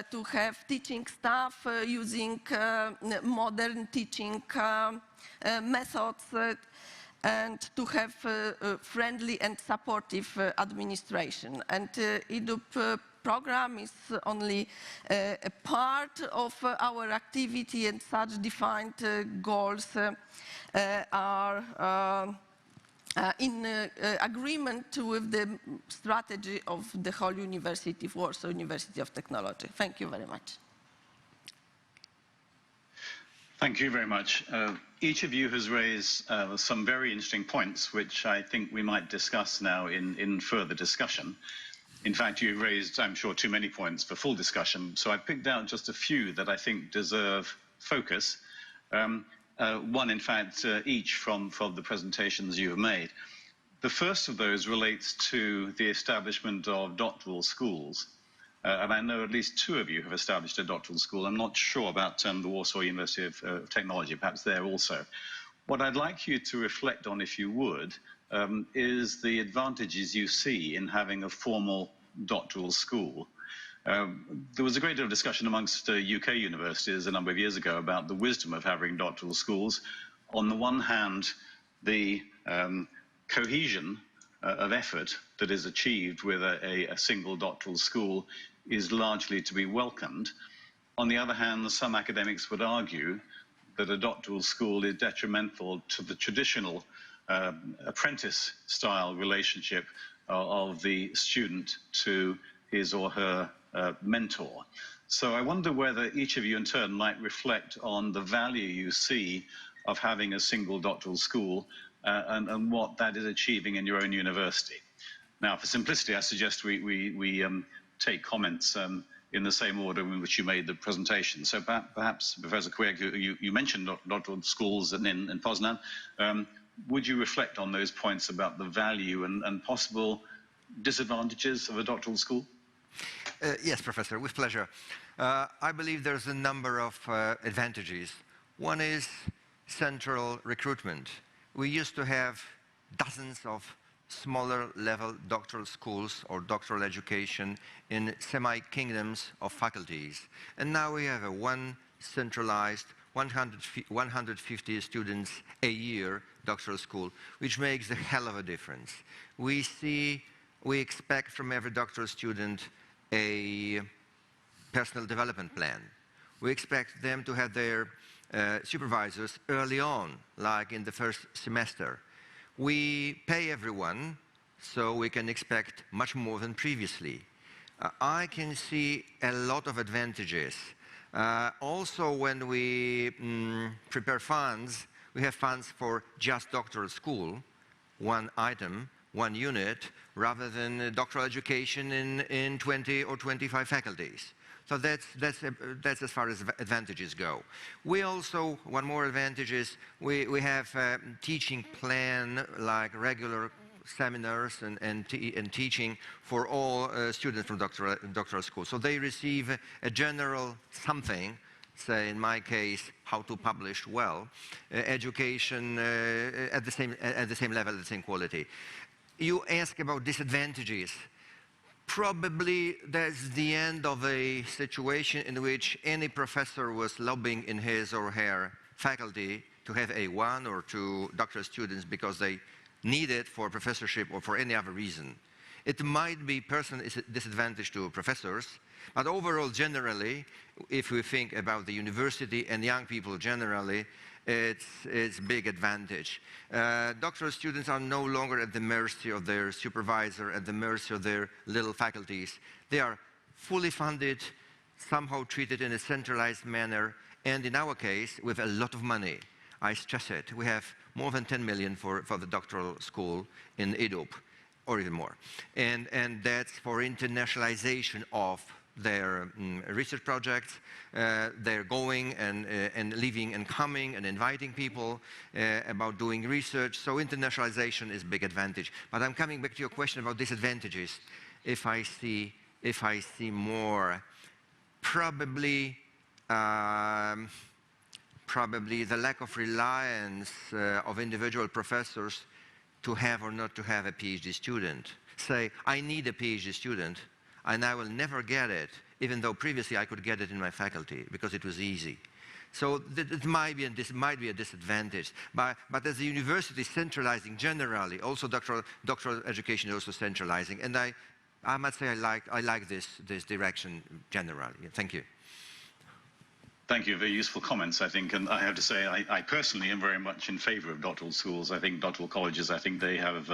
to have teaching staff using modern teaching methods, and to have friendly and supportive administration. And EDUP program is only a part of our activity, and such defined goals are in agreement with the strategy of the whole University of Warsaw, University of Technology. Thank you very much. Thank you very much. Each of you has raised some very interesting points, which I think we might discuss now in further discussion. In fact, you've raised, I'm sure, too many points for full discussion, so I picked out just a few that I think deserve focus. One, in fact, each from the presentations you've made. The first of those relates to the establishment of doctoral schools. And I know at least two of you have established a doctoral school. I'm not sure about the Warsaw University of Technology, perhaps there also. What I'd like you to reflect on, if you would, is the advantages you see in having a formal doctoral school. There was a great deal of discussion amongst UK universities a number of years ago about the wisdom of having doctoral schools. On the one hand, the cohesion of effort that is achieved with a single doctoral school is largely to be welcomed. On the other hand, some academics would argue that a doctoral school is detrimental to the traditional apprentice-style relationship of the student to his or her mentor. So I wonder whether each of you in turn might reflect on the value you see of having a single doctoral school and what that is achieving in your own university. Now, for simplicity, I suggest we take comments in the same order in which you made the presentation. So perhaps, Professor Quirk, you mentioned doctoral schools in Poznan. Would you reflect on those points about the value and possible disadvantages of a doctoral school? Yes, Professor, with pleasure. I believe there's a number of advantages. One is central recruitment. We used to have dozens of smaller level doctoral schools or doctoral education in semi-kingdoms of faculties. And now we have a one centralized 150 students a year doctoral school, which makes a hell of a difference. We expect from every doctoral student a personal development plan. We expect them to have their supervisors early on, like in the first semester. We pay everyone, so we can expect much more than previously. I can see a lot of advantages. Also, when we prepare funds, we have funds for just doctoral school, one item, one unit, rather than doctoral education in 20 or 25 faculties. So that's as far as advantages go. We also, one more advantage is we have a teaching plan, like regular seminars and teaching for all students from doctoral school. So they receive a general something, say in my case, how to publish well, education at the same level, the same quality. You ask about disadvantages. Probably that's the end of a situation in which any professor was lobbying in his or her faculty to have a one or two doctoral students because they need it for professorship or for any other reason. It might be personal disadvantage to professors, but overall, generally, if we think about the university and young people generally, it's big advantage. Doctoral students are no longer at the mercy of their supervisor, at the mercy of their little faculties. They are fully funded, somehow treated in a centralized manner, and in our case, with a lot of money. I stress it. We have more than 10 million for the doctoral school in Idup, or even more. And that's for internationalization of their research projects. They're going and leaving and coming and inviting people about doing research. So internationalization is a big advantage. But I'm coming back to your question about disadvantages. If I see more, probably the lack of reliance of individual professors to have or not to have a PhD student. Say, I need a PhD student, and I will never get it, even though previously I could get it in my faculty because it was easy. So it might be a disadvantage. But as the university is centralizing generally, also doctoral education is also centralizing, and I must say I like this direction generally. Thank you. Thank you. Very useful comments, I think. And I have to say, I personally am very much in favor of doctoral schools. I think doctoral colleges, I think they have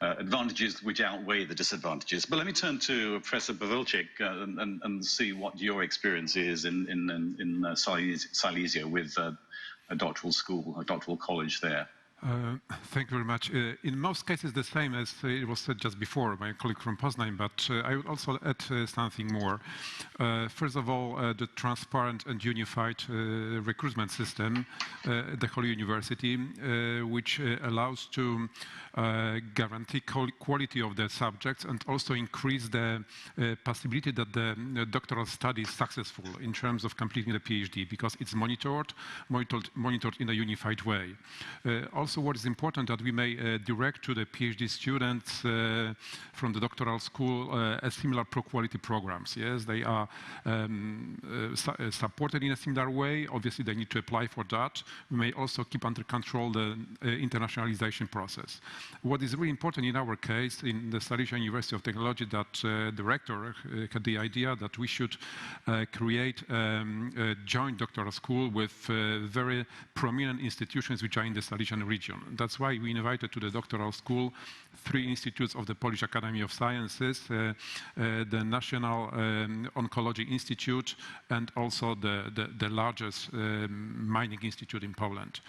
advantages which outweigh the disadvantages. But let me turn to Professor Pawelczyk and see what your experience is in Silesia with a doctoral school, a doctoral college there. Thank you very much. In most cases, the same as it was said just before by a colleague from Poznan, but I would also add something more. First of all, the transparent and unified recruitment system at the whole university, which allows to guarantee quality of the subjects and also increase the possibility that the doctoral study is successful in terms of completing the PhD, because it's monitored in a unified way. also what is important that we may direct to the PhD students from the doctoral school a similar pro-quality programs. Yes, they are supported in a similar way. Obviously, they need to apply for that. We may also keep under control the internationalization process. What is really important in our case, in the Salesian University of Technology, that the rector had the idea that we should create a joint doctoral school with very prominent institutions which are in the Salesian region. That's why we invited to the doctoral school 3 institutes of the Polish Academy of Sciences, the National Oncology Institute, and also the largest mining institute in Poland.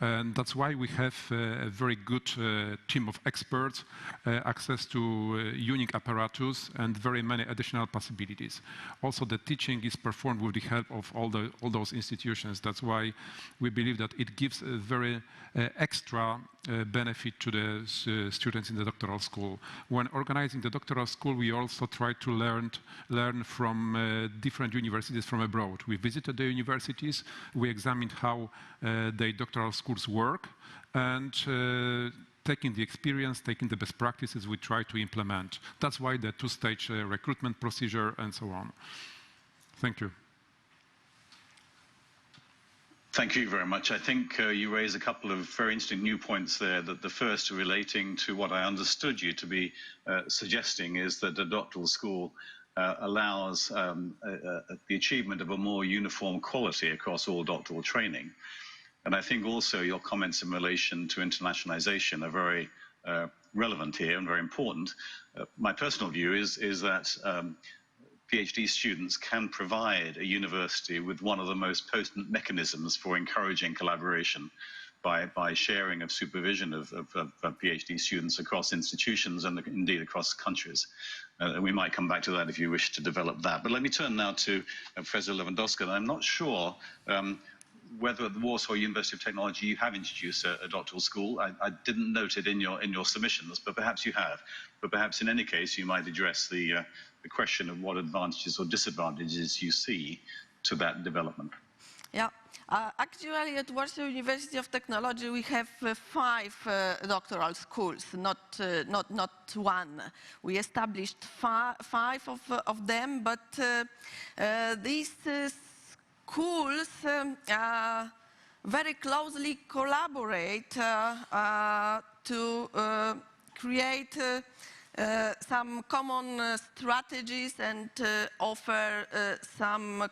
And that's why we have a very good team of experts, access to unique apparatus, and very many additional possibilities. Also, the teaching is performed with the help of all those institutions. That's why we believe that it gives a very extra benefit to the students in the doctoral school. When organizing the doctoral school, we also try to learn from different universities from abroad. We visited the universities, we examined how the doctoral schools work, and taking the experience, taking the best practices, we try to implement. That's why the 2-stage recruitment procedure and so on. Thank you. Thank you very much. I think you raise a couple of very interesting new points there. That the first relating to what I understood you to be suggesting is that the doctoral school allows the achievement of a more uniform quality across all doctoral training. And I think also your comments in relation to internationalization are very relevant here and very important. My personal view is that PhD students can provide a university with one of the most potent mechanisms for encouraging collaboration by sharing of supervision of PhD students across institutions and indeed across countries. And we might come back to that if you wish to develop that. But let me turn now to Professor Levandoska. And I'm not sure whether at the Warsaw University of Technology you have introduced a doctoral school. I didn't note it in your submissions, but perhaps you have. But perhaps in any case you might address the question of what advantages or disadvantages you see to that development. Yeah, actually at Warsaw University of Technology we have 5 doctoral schools, not 1. We established 5 of them, but these schools very closely collaborate to create some common strategies and offer some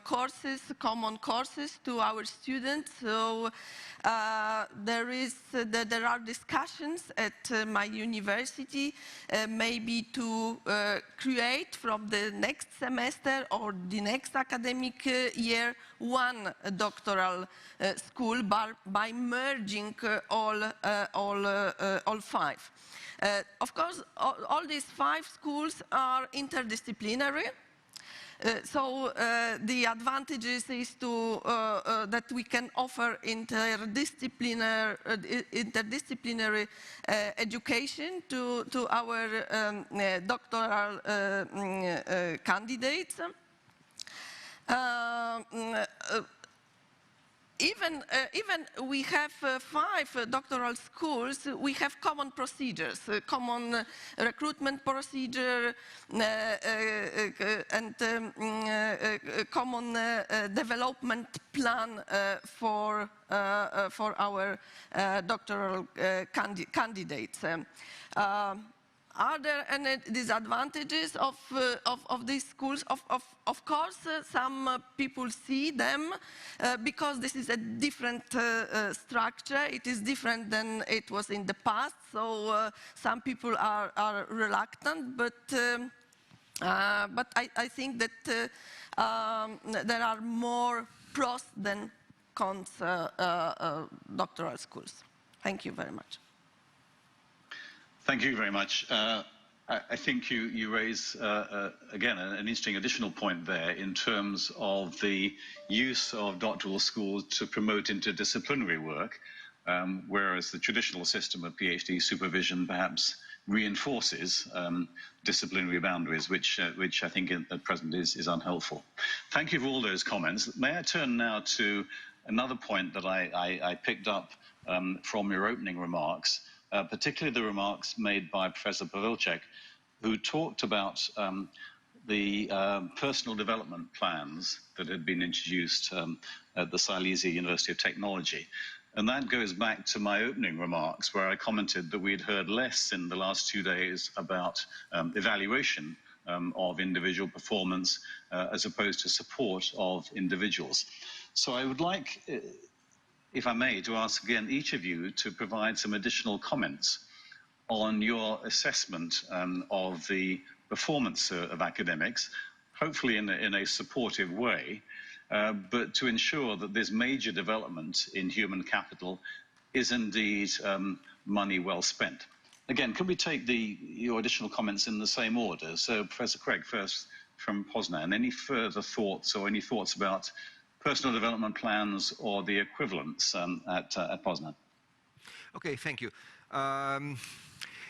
common courses to our students. So there are discussions at my university, maybe to create from the next semester or the next academic year 1 doctoral school by merging all 5. Of course, all these 5 schools are interdisciplinary. So the advantages is that we can offer interdisciplinary education to our doctoral candidates. Even we have 5 doctoral schools, we have common procedures, common recruitment procedure, and common development plan for our doctoral candidates. Are there any disadvantages of these schools? Of course, some people see them because this is a different structure. It is different than it was in the past. So some people are reluctant, but I think that there are more pros than cons doctoral schools. Thank you very much. Thank you very much. I think you raise, again, an interesting additional point there in terms of the use of doctoral schools to promote interdisciplinary work, whereas the traditional system of PhD supervision perhaps reinforces disciplinary boundaries, which I think at present is unhelpful. Thank you for all those comments. May I turn now to another point that I picked up from your opening remarks, particularly the remarks made by Professor Pavelchek, who talked about the personal development plans that had been introduced at the Silesia University of Technology. And that goes back to my opening remarks, where I commented that we'd heard less in the last 2 days about evaluation of individual performance as opposed to support of individuals. So I would like, if I may, to ask again each of you to provide some additional comments on your assessment of the performance of academics, hopefully in a supportive way, but to ensure that this major development in human capital is indeed money well spent. Again, can we take your additional comments in the same order? So Professor Craig, first from Poznan, any further thoughts or any thoughts about personal development plans or the equivalents at Poznan? Okay, thank you.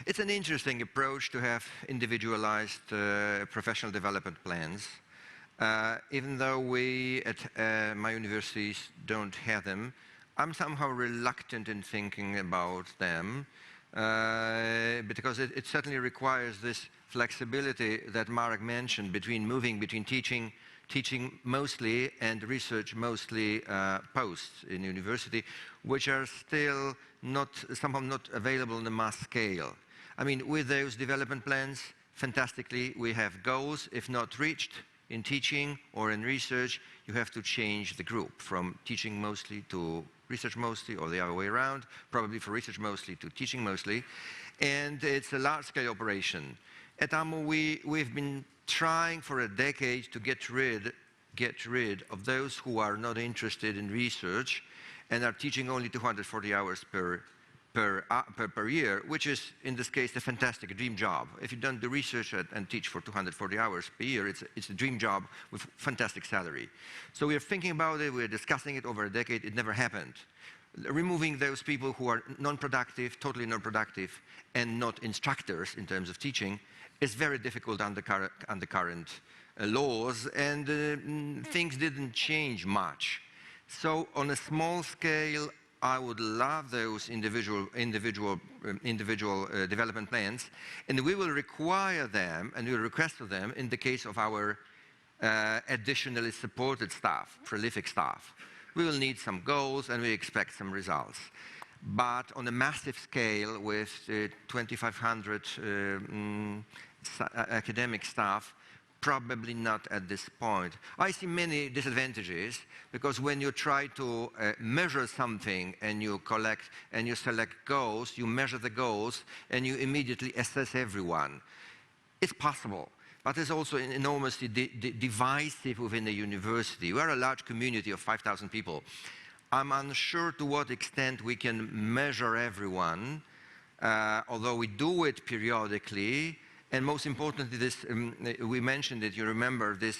It's an interesting approach to have individualized professional development plans. Even though we at my universities don't have them, I'm somehow reluctant in thinking about them because it certainly requires this flexibility that Marek mentioned between moving between teaching mostly and research mostly posts in university, which are still somehow not available on a mass scale. I mean, with those development plans, fantastically, we have goals. If not reached in teaching or in research, you have to change the group from teaching mostly to research mostly, or the other way around, probably for research mostly to teaching mostly. And it's a large-scale operation. At AMO, we've been trying for a decade to get rid of those who are not interested in research and are teaching only 240 hours per year, which is, in this case, a fantastic dream job. If you don't do research and teach for 240 hours per year, it's a dream job with fantastic salary. So we are thinking about it, we're discussing it over a decade, it never happened. Removing those people who are non-productive, totally non-productive, and not instructors in terms of teaching is very difficult under current laws, and things didn't change much. So on a small scale, I would love those individual development plans, and we will require them, and we will request of them in the case of our additionally supported staff, prolific staff. We will need some goals, and we expect some results. But on a massive scale with 2,500 academic staff, probably not at this point. I see many disadvantages because when you try to measure something and you collect and you select goals, you measure the goals and you immediately assess everyone. It's possible, but it's also enormously divisive within a university. We are a large community of 5,000 people. I'm unsure to what extent we can measure everyone, although we do it periodically. And most importantly, this, we mentioned it, you remember, this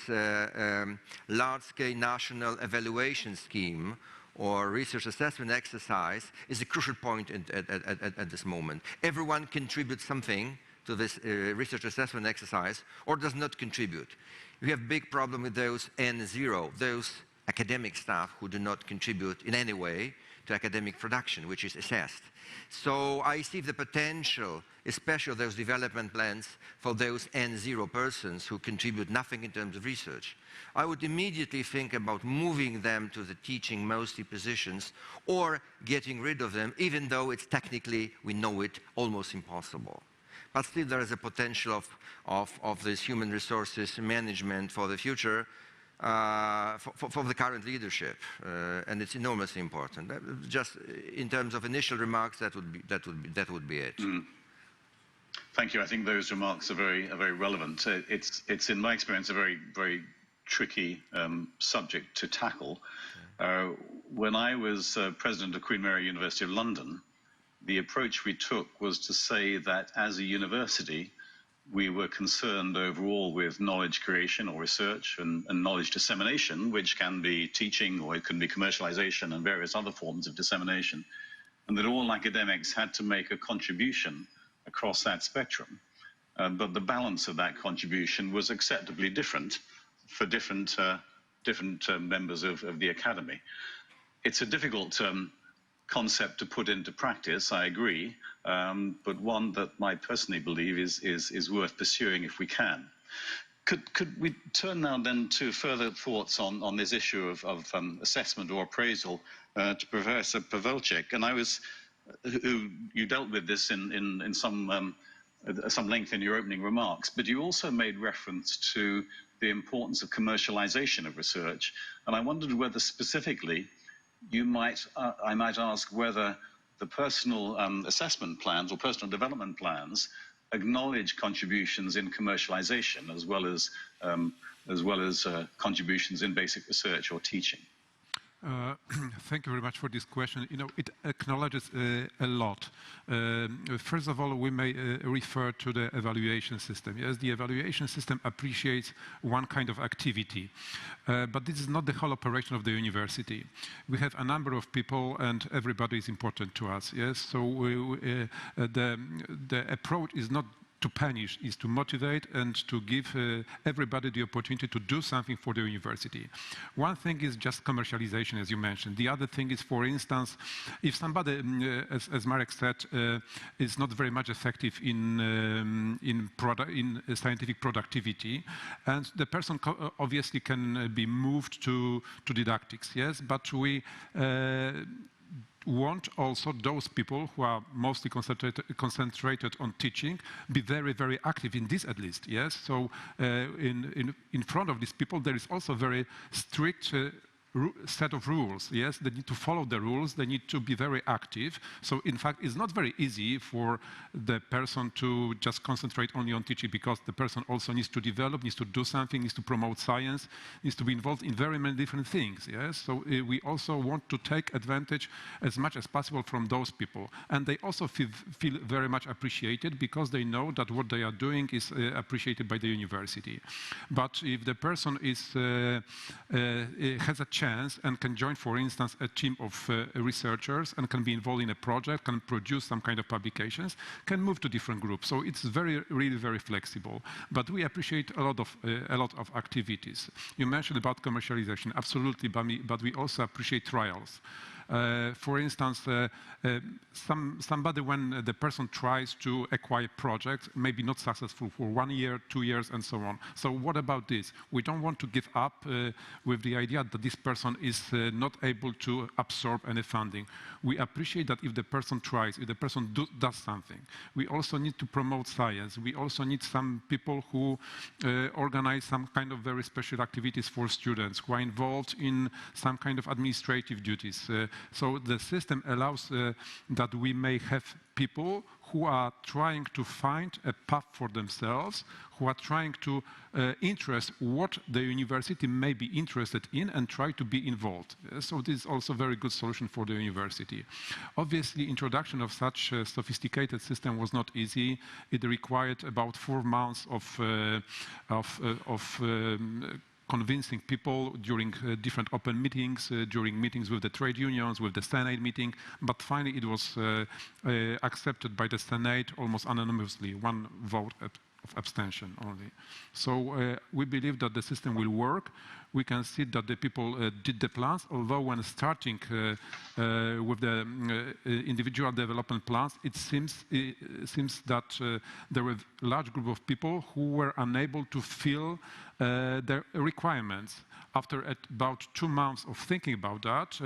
large-scale national evaluation scheme or research assessment exercise is a crucial point at this moment. Everyone contributes something to this research assessment exercise or does not contribute. We have a big problem with those N0, those academic staff who do not contribute in any way to academic production, which is assessed. So I see the potential, especially of those development plans, for those N0 persons who contribute nothing in terms of research. I would immediately think about moving them to the teaching mostly positions or getting rid of them, even though it's technically, we know it, almost impossible. But still there is a potential of this human resources management for the future, for the current leadership, and it's enormously important. Just in terms of initial remarks, that would be it. Mm. Thank you. I think those remarks are very relevant. It's in my experience a very tricky subject to tackle. When I was president of Queen Mary University of London, the approach we took was to say that as a university, we were concerned overall with knowledge creation or research and knowledge dissemination, which can be teaching or it can be commercialization and various other forms of dissemination, and that all academics had to make a contribution across that spectrum. But the balance of that contribution was acceptably different for different members of the academy. It's a difficult concept to put into practice, I agree, but one that I personally believe is worth pursuing if we can. Could we turn now then to further thoughts on this issue of assessment or appraisal to Professor Pavelchik? And who you dealt with this in some length in your opening remarks, but you also made reference to the importance of commercialization of research. And I wondered whether specifically I might ask whether the personal assessment plans or personal development plans acknowledge contributions in commercialization as well as contributions in basic research or teaching. Thank you very much for this question. You know, it acknowledges a lot. First of all, we may refer to the evaluation system. Yes, the evaluation system appreciates one kind of activity, but this is not the whole operation of the university. We have a number of people, and everybody is important to us. Yes, so the approach is not to punish, is to motivate and to give everybody the opportunity to do something for the university. One thing is just commercialization, as you mentioned. The other thing is, for instance, if somebody, as Marek said, is not very much effective in scientific productivity, and the person obviously can be moved to didactics, yes, but we want also those people who are mostly concentrated on teaching be very, very active in this at least, yes? So in front of these people there is also very strict set of rules, yes? They need to follow the rules, they need to be very active. So in fact, it's not very easy for the person to just concentrate only on teaching, because the person also needs to develop, needs to do something, needs to promote science, needs to be involved in very many different things, yes? So we also want to take advantage as much as possible from those people. And they also feel very much appreciated, because they know that what they are doing is appreciated by the university. But if the person has a chance and can join, for instance, a team of researchers and can be involved in a project, can produce some kind of publications, can move to different groups. So it's really very flexible. But we appreciate a lot of activities. You mentioned about commercialization, absolutely, but we also appreciate trials. For instance, somebody, when the person tries to acquire projects, maybe not successful for 1 year, 2 years, and so on. So what about this? We don't want to give up with the idea that this person is not able to absorb any funding. We appreciate that if the person tries, if the person does something. We also need to promote science. We also need some people who organize some kind of very special activities for students, who are involved in some kind of administrative duties. So the system allows that we may have people who are trying to find a path for themselves, who are trying to interest what the university may be interested in and try to be involved. So this is also a very good solution for the university. Obviously, introduction of such a sophisticated system was not easy. It required about 4 months of convincing people during different open meetings, during meetings with the trade unions, with the Senate meeting, but finally it was accepted by the Senate almost anonymously, 1 vote of abstention only. So we believe that the system will work. We can see that the people did the plans, although when starting with the individual development plans, it seems that there were a large group of people who were unable to fill their requirements. After about 2 months of thinking about that,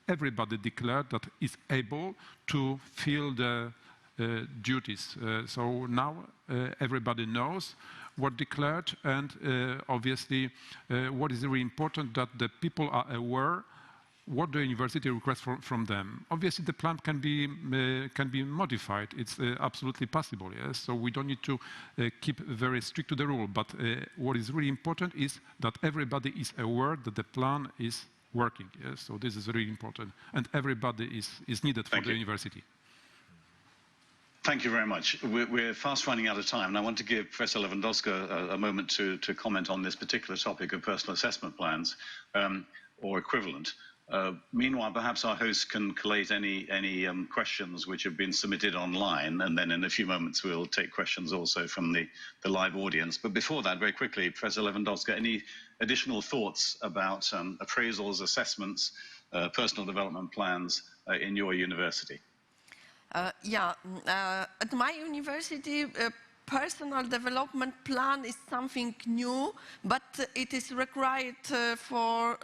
everybody declared that is able to fill the duties. So now everybody knows what declared, and obviously what is really important, that the people are aware what the university requests from them. Obviously the plan can be modified. It's absolutely possible, yes? So we don't need to keep very strict to the rule, but what is really important is that everybody is aware that the plan is working, yes? So this is really important, and everybody is needed for the university. Thank you very much. We're fast running out of time, and I want to give Professor Levandoska a moment to comment on this particular topic of personal assessment plans, or equivalent. Meanwhile, perhaps our hosts can collate any questions which have been submitted online, and then in a few moments we'll take questions also from the live audience. But before that, very quickly, Professor Levandoska, any additional thoughts about appraisals, assessments, personal development plans, in your university? At my university, personal development plan is something new, but it is required for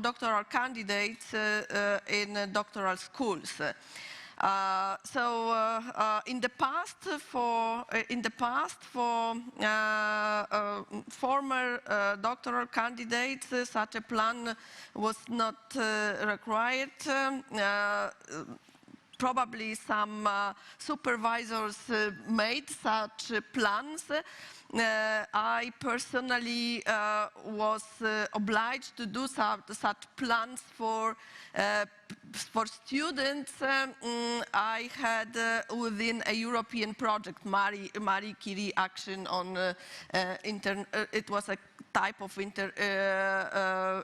doctoral candidates in doctoral schools. In the past, for former doctoral candidates, such a plan was not required. Probably some supervisors made such plans. I personally was obliged to do such plans for students. I had within a European project, Marie Curie Action on it was a type of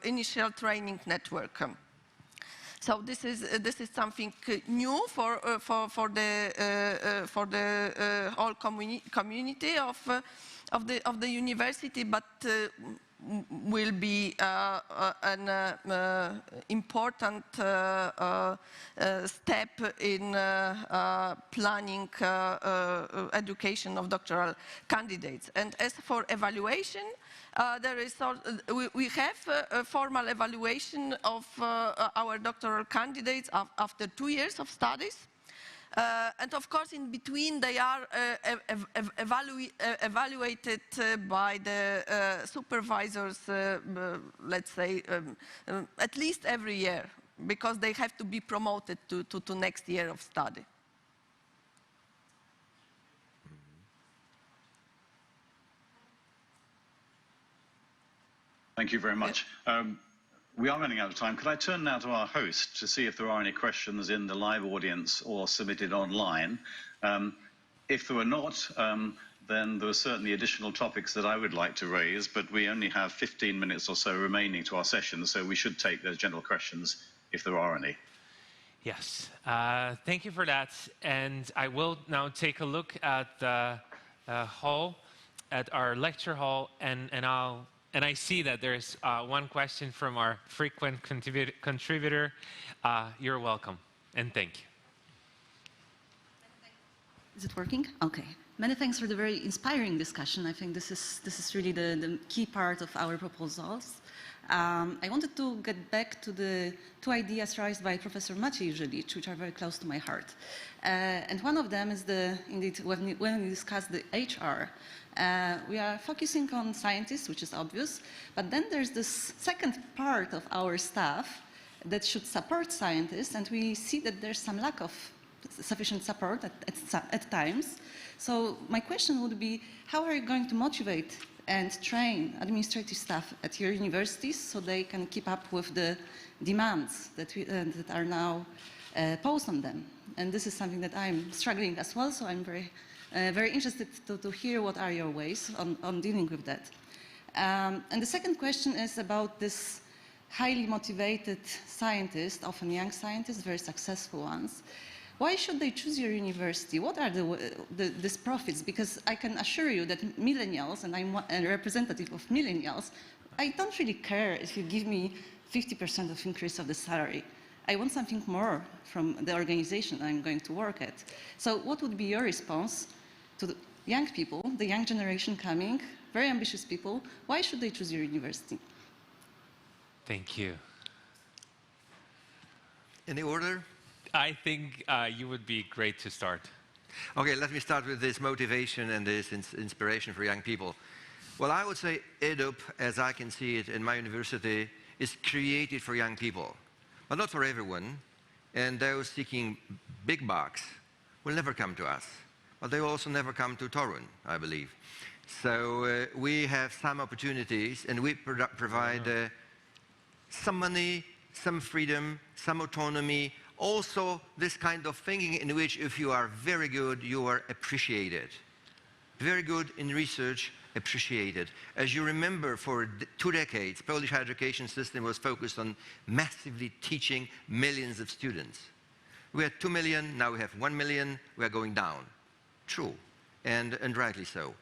initial training network. So this is something new for the whole community of the university, but will be an important step in planning education of doctoral candidates. And as for evaluation, we have a formal evaluation of our doctoral candidates after 2 years of studies. And of course, in between, they are evaluated by the supervisors, let's say, at least every year, because they have to be promoted to next year of study. Thank you very much. We are running out of time. Could I turn now to our host to see if there are any questions in the live audience or submitted online? If there are not, then there are certainly additional topics that I would like to raise, but we only have 15 minutes or so remaining to our session, so we should take those general questions if there are any. Yes, thank you for that. And I will now take a look at the hall, at our lecture hall, and I see that there's one question from our frequent contributor. You're welcome, and thank you. Is it working? Okay. Many thanks for the very inspiring discussion. I think this is really the key part of our proposals. I wanted to get back to the two ideas raised by Professor Maciej Żylicz, which are very close to my heart. And one of them is indeed, when we discuss the HR, we are focusing on scientists, which is obvious, but then there's this second part of our staff that should support scientists, and we see that there's some lack of sufficient support at times. So my question would be, how are you going to motivate and train administrative staff at your universities so they can keep up with the demands that are now posed on them? And this is something that I'm struggling as well, so I'm very interested to hear what are your ways on dealing with that. And the second question is about this highly motivated scientists, often young scientists, very successful ones. Why should they choose your university? What are these profits? Because I can assure you that millennials, and I'm a representative of millennials, I don't really care if you give me 50% of increase of the salary. I want something more from the organization I'm going to work at. So what would be your response to the young people, the young generation coming, very ambitious people? Why should they choose your university? Thank you. Any order? I think you would be great to start. Okay, let me start with this motivation and this inspiration for young people. Well, I would say EDUP, as I can see it in my university, is created for young people, but not for everyone. And those seeking big bucks will never come to us, but they will also never come to Torun, I believe. So we have some opportunities, and we provide some money, some freedom, some autonomy, also this kind of thinking in which if you are very good, you are appreciated. Very good in research, appreciated. As you remember, for 2 decades, Polish higher education system was focused on massively teaching millions of students. We had 2 million, now we have 1 million, we are going down. True, and rightly so.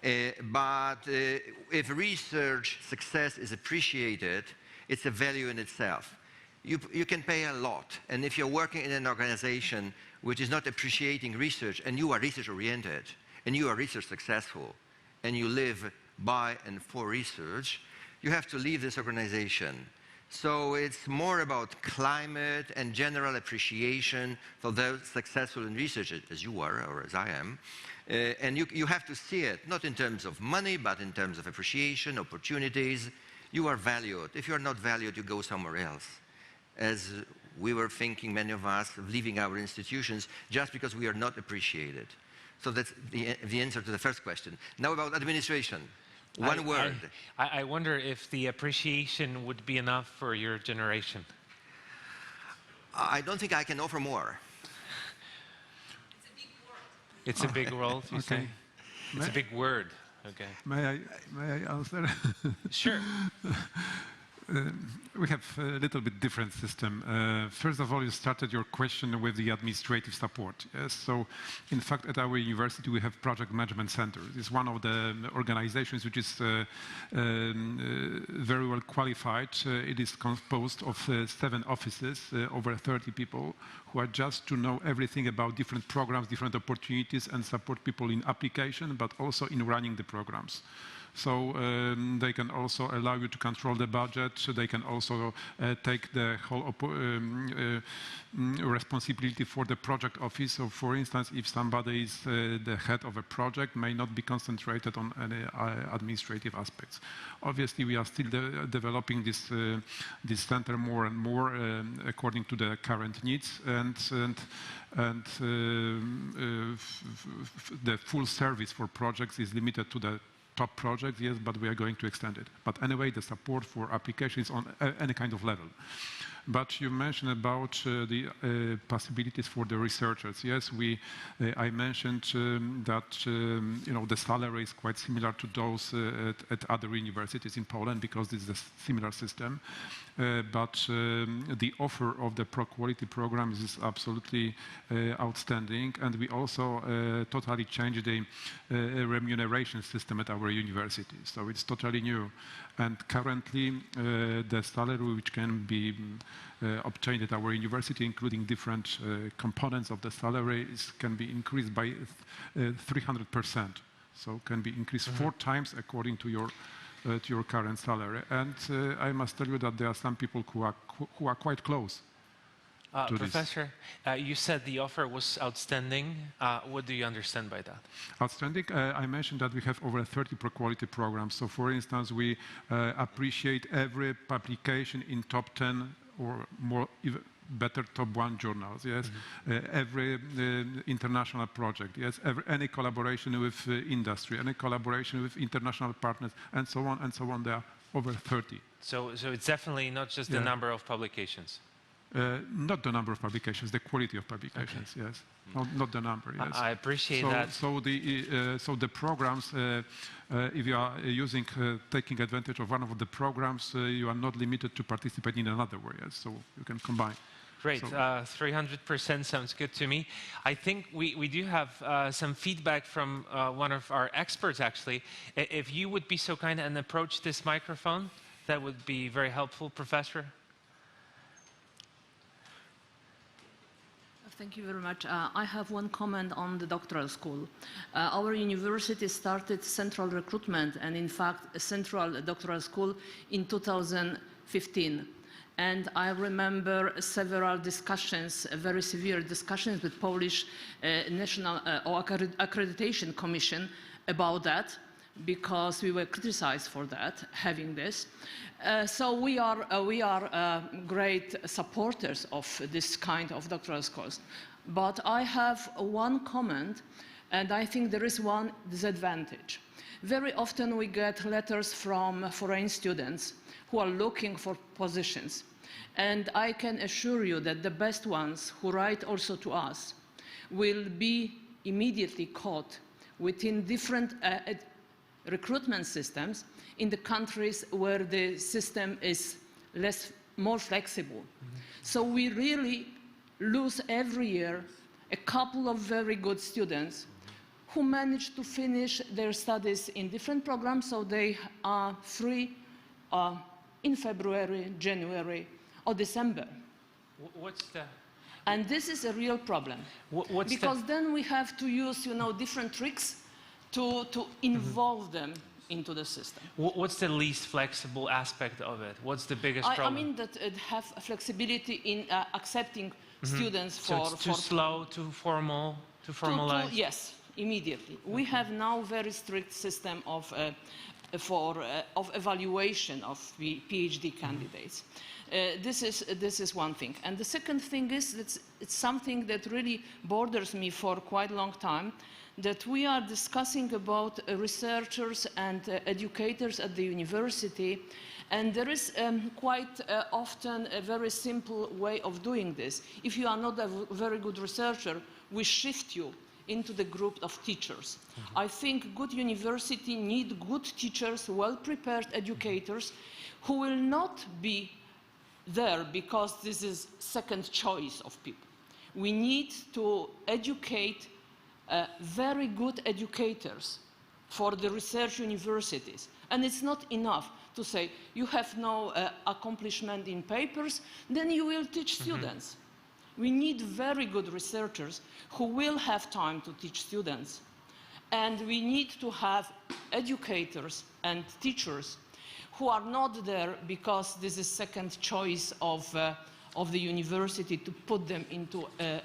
But if research success is appreciated, it's a value in itself. you can pay a lot. And if you're working in an organization which is not appreciating research, and you are research-oriented, and you are research successful, and you live by and for research, you have to leave this organization. So it's more about climate and general appreciation for those successful in research, as you are, or as I am. And you have to see it, not in terms of money, but in terms of appreciation, opportunities. You are valued. If you're not valued, you go somewhere else. As we were thinking, many of us, of leaving our institutions just because we are not appreciated. So that's the answer to the first question. Now about administration. One word. I wonder if the appreciation would be enough for your generation. I don't think I can offer more. It's a big world, you say? It's a big word. Okay. May I answer? Sure. We have a little bit different system. First of all, you started your question with the administrative support. Yes? So, in fact, at our university, we have project management center. It's one of the organizations which is very well qualified. It is composed of 7 offices, over 30 people, who are just to know everything about different programs, different opportunities, and support people in application, but also in running the programs. So they can also allow you to control the budget. So they can also take the whole responsibility for the project office. So for instance, if somebody is the head of a project, may not be concentrated on any administrative aspects. Obviously, we are still developing this center more and more according to the current needs. And the full service for projects is limited to the top projects, yes, but we are going to extend it. But anyway, the support for applications on any kind of level. But you mentioned about the possibilities for the researchers. Yes, I mentioned that the salary is quite similar to those at other universities in Poland because this is a similar system. But the offer of the pro-quality programs is absolutely outstanding, and we also totally changed the remuneration system at our university. So it's totally new. And currently, the salary which can be obtained at our university, including different components of the salary, can be increased by 300%. So can be increased 4 times according to your current salary. And I must tell you that there are some people who are quite close to Professor, you said the offer was outstanding. What do you understand by that? Outstanding. I mentioned that we have over 30 pro-quality programs. So for instance, we appreciate every publication in top 10 or more, even better top 1 journals, yes. Every international project, yes. Any collaboration with industry, any collaboration with international partners, and so on and so on. There are over 30. So it's definitely not just the number of publications. Not the number of publications, the quality of publications, yes. Not the number, yes. I appreciate that. So the programs, if you are taking advantage of one of the programs, you are not limited to participate in another way, yes. So you can combine. Great, 300% sounds good to me. I think we do have some feedback from one of our experts, actually. If you would be so kind and approach this microphone, that would be very helpful, Professor. Thank you very much. I have one comment on the doctoral school. Our university started central recruitment and in fact a central doctoral school in 2015. And I remember several discussions, very severe discussions with Polish National Accreditation Commission about that, because we were criticized for that, having this. So we are great supporters of this kind of doctoral schools. But I have one comment, and I think there is one disadvantage. Very often we get letters from foreign students who are looking for positions. And I can assure you that the best ones who write also to us will be immediately caught within different recruitment systems in the countries where the system is more flexible. So we really lose every year a couple of very good students who manage to finish their studies in different programs, so they are free in February, January or December. What's the... And this is a real problem. Because then we have to use, different tricks to involve them into the system. What's the least flexible aspect of it? What's the biggest problem? I mean that it have flexibility in accepting students so it's too slow, too formal, too formalized? Yes, immediately. We have now very strict system of evaluation of PhD candidates. This is one thing. And the second thing is that it's something that really borders me for quite a long time, that we are discussing about researchers and educators at the university, and there is quite often a very simple way of doing this. If you are not a very good researcher, we shift you into the group of teachers. I think good university need good teachers, well-prepared educators, who will not be there because this is second choice of people. We need to educate very good educators for the research universities. And it's not enough to say, you have no accomplishment in papers, then you will teach students. We need very good researchers who will have time to teach students. And we need to have educators and teachers who are not there because this is second choice of the university to put them into a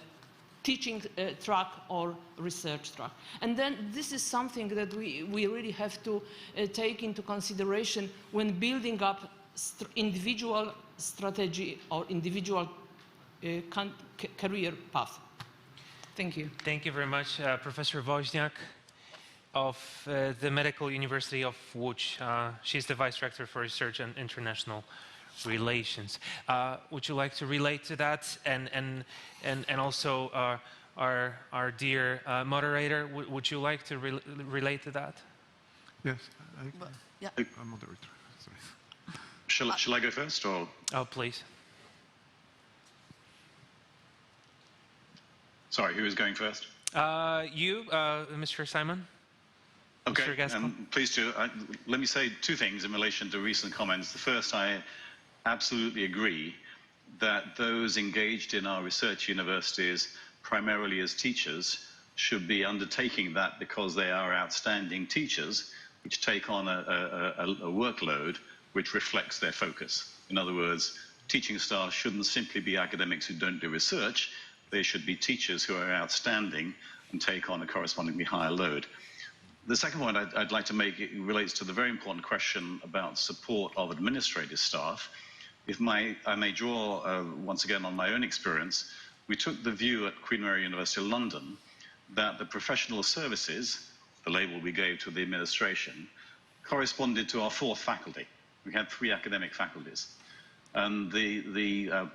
teaching track or research track. And then this is something that we really have to take into consideration when building up individual strategy or individual career path. Thank you. Thank you very much, Professor Woźniak of the Medical University of Łódź. She's the Vice Rector for Research and International Relations. Would you like to relate to that? And also our dear moderator, would you like to relate to that? Yes, Yeah. I'm moderator. Sorry. Shall I go first, or? Oh, please. Sorry, who is going first? You, Mr. Simon. Okay, pleased to. Let me say two things in relation to recent comments. The first, I absolutely agree that those engaged in our research universities, primarily as teachers, should be undertaking that because they are outstanding teachers, which take on a workload which reflects their focus. In other words, teaching staff shouldn't simply be academics who don't do research. They should be teachers who are outstanding and take on a correspondingly higher load. The second point I'd like to make relates to the very important question about support of administrative staff. If I may draw once again on my own experience, we took the view at Queen Mary University of London that the professional services, the label we gave to the administration, corresponded to our fourth faculty. We had 3 academic faculties. And the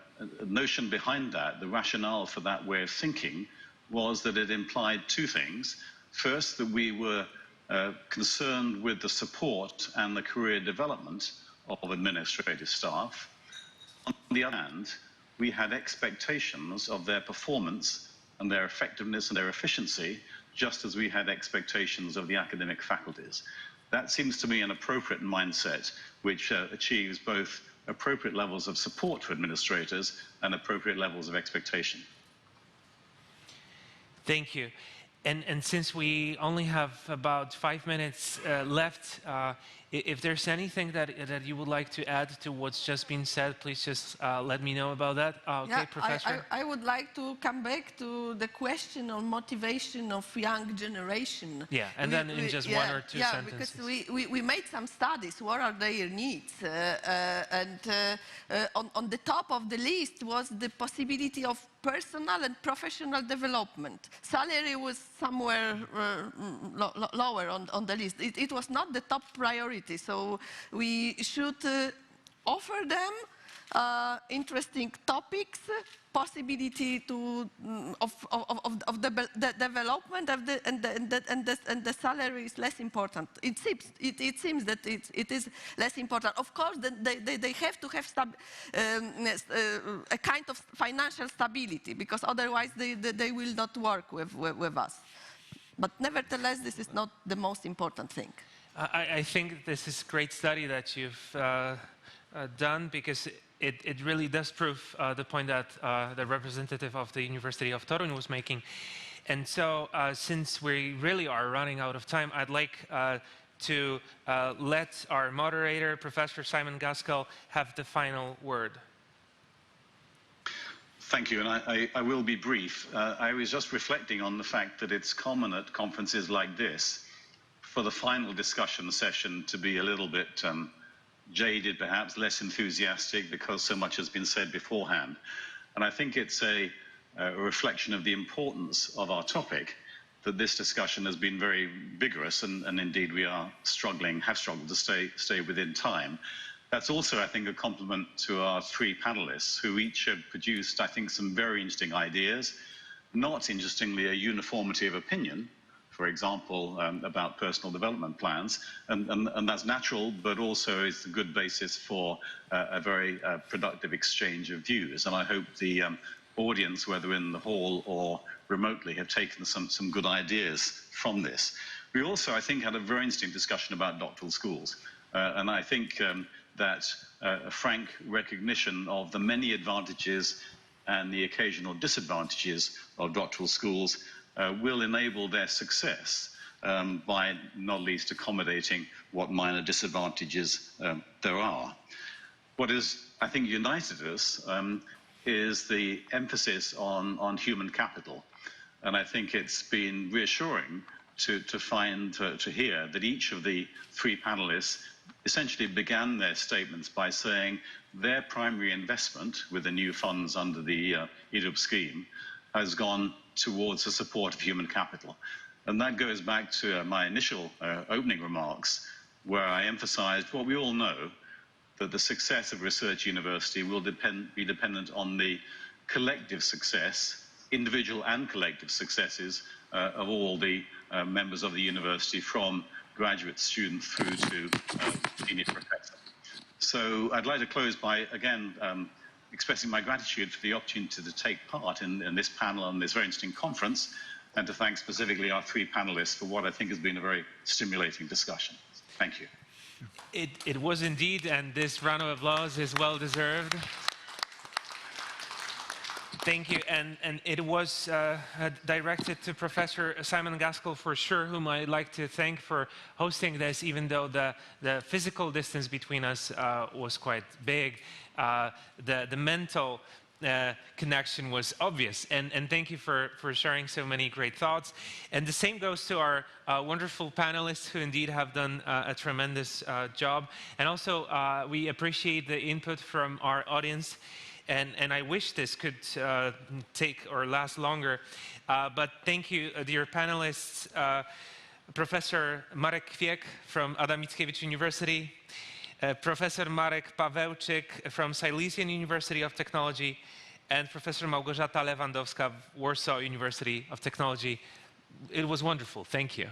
notion behind that, the rationale for that way of thinking, was that it implied 2 things. First, that we were concerned with the support and the career development of administrative staff. On the other hand, we had expectations of their performance and their effectiveness and their efficiency, just as we had expectations of the academic faculties. That seems to me an appropriate mindset, which achieves both appropriate levels of support for administrators and appropriate levels of expectation. Thank you. And since we only have about 5 minutes left, if there's anything that you would like to add to what's just been said, please just let me know about that. Okay, yeah, Professor? I would like to come back to the question on motivation of young generation. Yeah, and then in just 1 or 2 sentences. Because we made some studies, what are their needs? On the top of the list was the possibility of personal and professional development. Salary was somewhere lower on the list. It was not the top priority, so we should offer them interesting topics, possibility of the development of and the salary is less important. It seems that it is less important. Of course, they have to have a kind of financial stability, because otherwise they will not work with us. But nevertheless, this is not the most important thing. I think this is a great study that you've done, because it really does prove the point that the representative of the University of Torun was making. And so since we really are running out of time, I'd like to let our moderator, Professor Simon Gaskell, have the final word. Thank you, and I will be brief. I was just reflecting on the fact that it's common at conferences like this for the final discussion session to be a little bit jaded, perhaps less enthusiastic, because so much has been said beforehand. And I think it's a reflection of the importance of our topic that this discussion has been very vigorous, and indeed we are have struggled to stay within time. That's also, I think, a compliment to our three panelists, who each have produced, I think, some very interesting ideas. Not interestingly, a uniformity of opinion, for example, about personal development plans, and that's natural, but also is a good basis for a very productive exchange of views. And I hope the audience, whether in the hall or remotely, have taken some good ideas from this. We also, I think, had a very interesting discussion about doctoral schools, and I think that a frank recognition of the many advantages and the occasional disadvantages of doctoral schools will enable their success by not least accommodating what minor disadvantages there are. What is, I think, united us is the emphasis on human capital. And I think it's been reassuring to hear that each of the three panelists essentially began their statements by saying their primary investment with the new funds under the EDUB scheme has gone towards the support of human capital. And that goes back to my initial opening remarks, where I emphasized what we all know, that the success of research university will be dependent on the collective success, individual and collective successes of all the members of the university, from graduate student through to senior professor. So I'd like to close by, again, expressing my gratitude for the opportunity to take part in this panel and this very interesting conference, and to thank specifically our three panelists for what I think has been a very stimulating discussion. Thank you. It was indeed, and this round of applause is well deserved. Thank you, and it was directed to Professor Simon Gaskell for sure, whom I'd like to thank for hosting this, even though the physical distance between us was quite big. The mental connection was obvious, and thank you for sharing so many great thoughts. And the same goes to our wonderful panelists, who indeed have done a tremendous job. And also we appreciate the input from our audience. And I wish this could take or last longer. But thank you, dear panelists, Professor Marek Kwiek from Adam Mickiewicz University, Professor Marek Pawełczyk from Silesian University of Technology, and Professor Mongozata Levandovska of Warsaw University of Technology. It was wonderful. Thank you.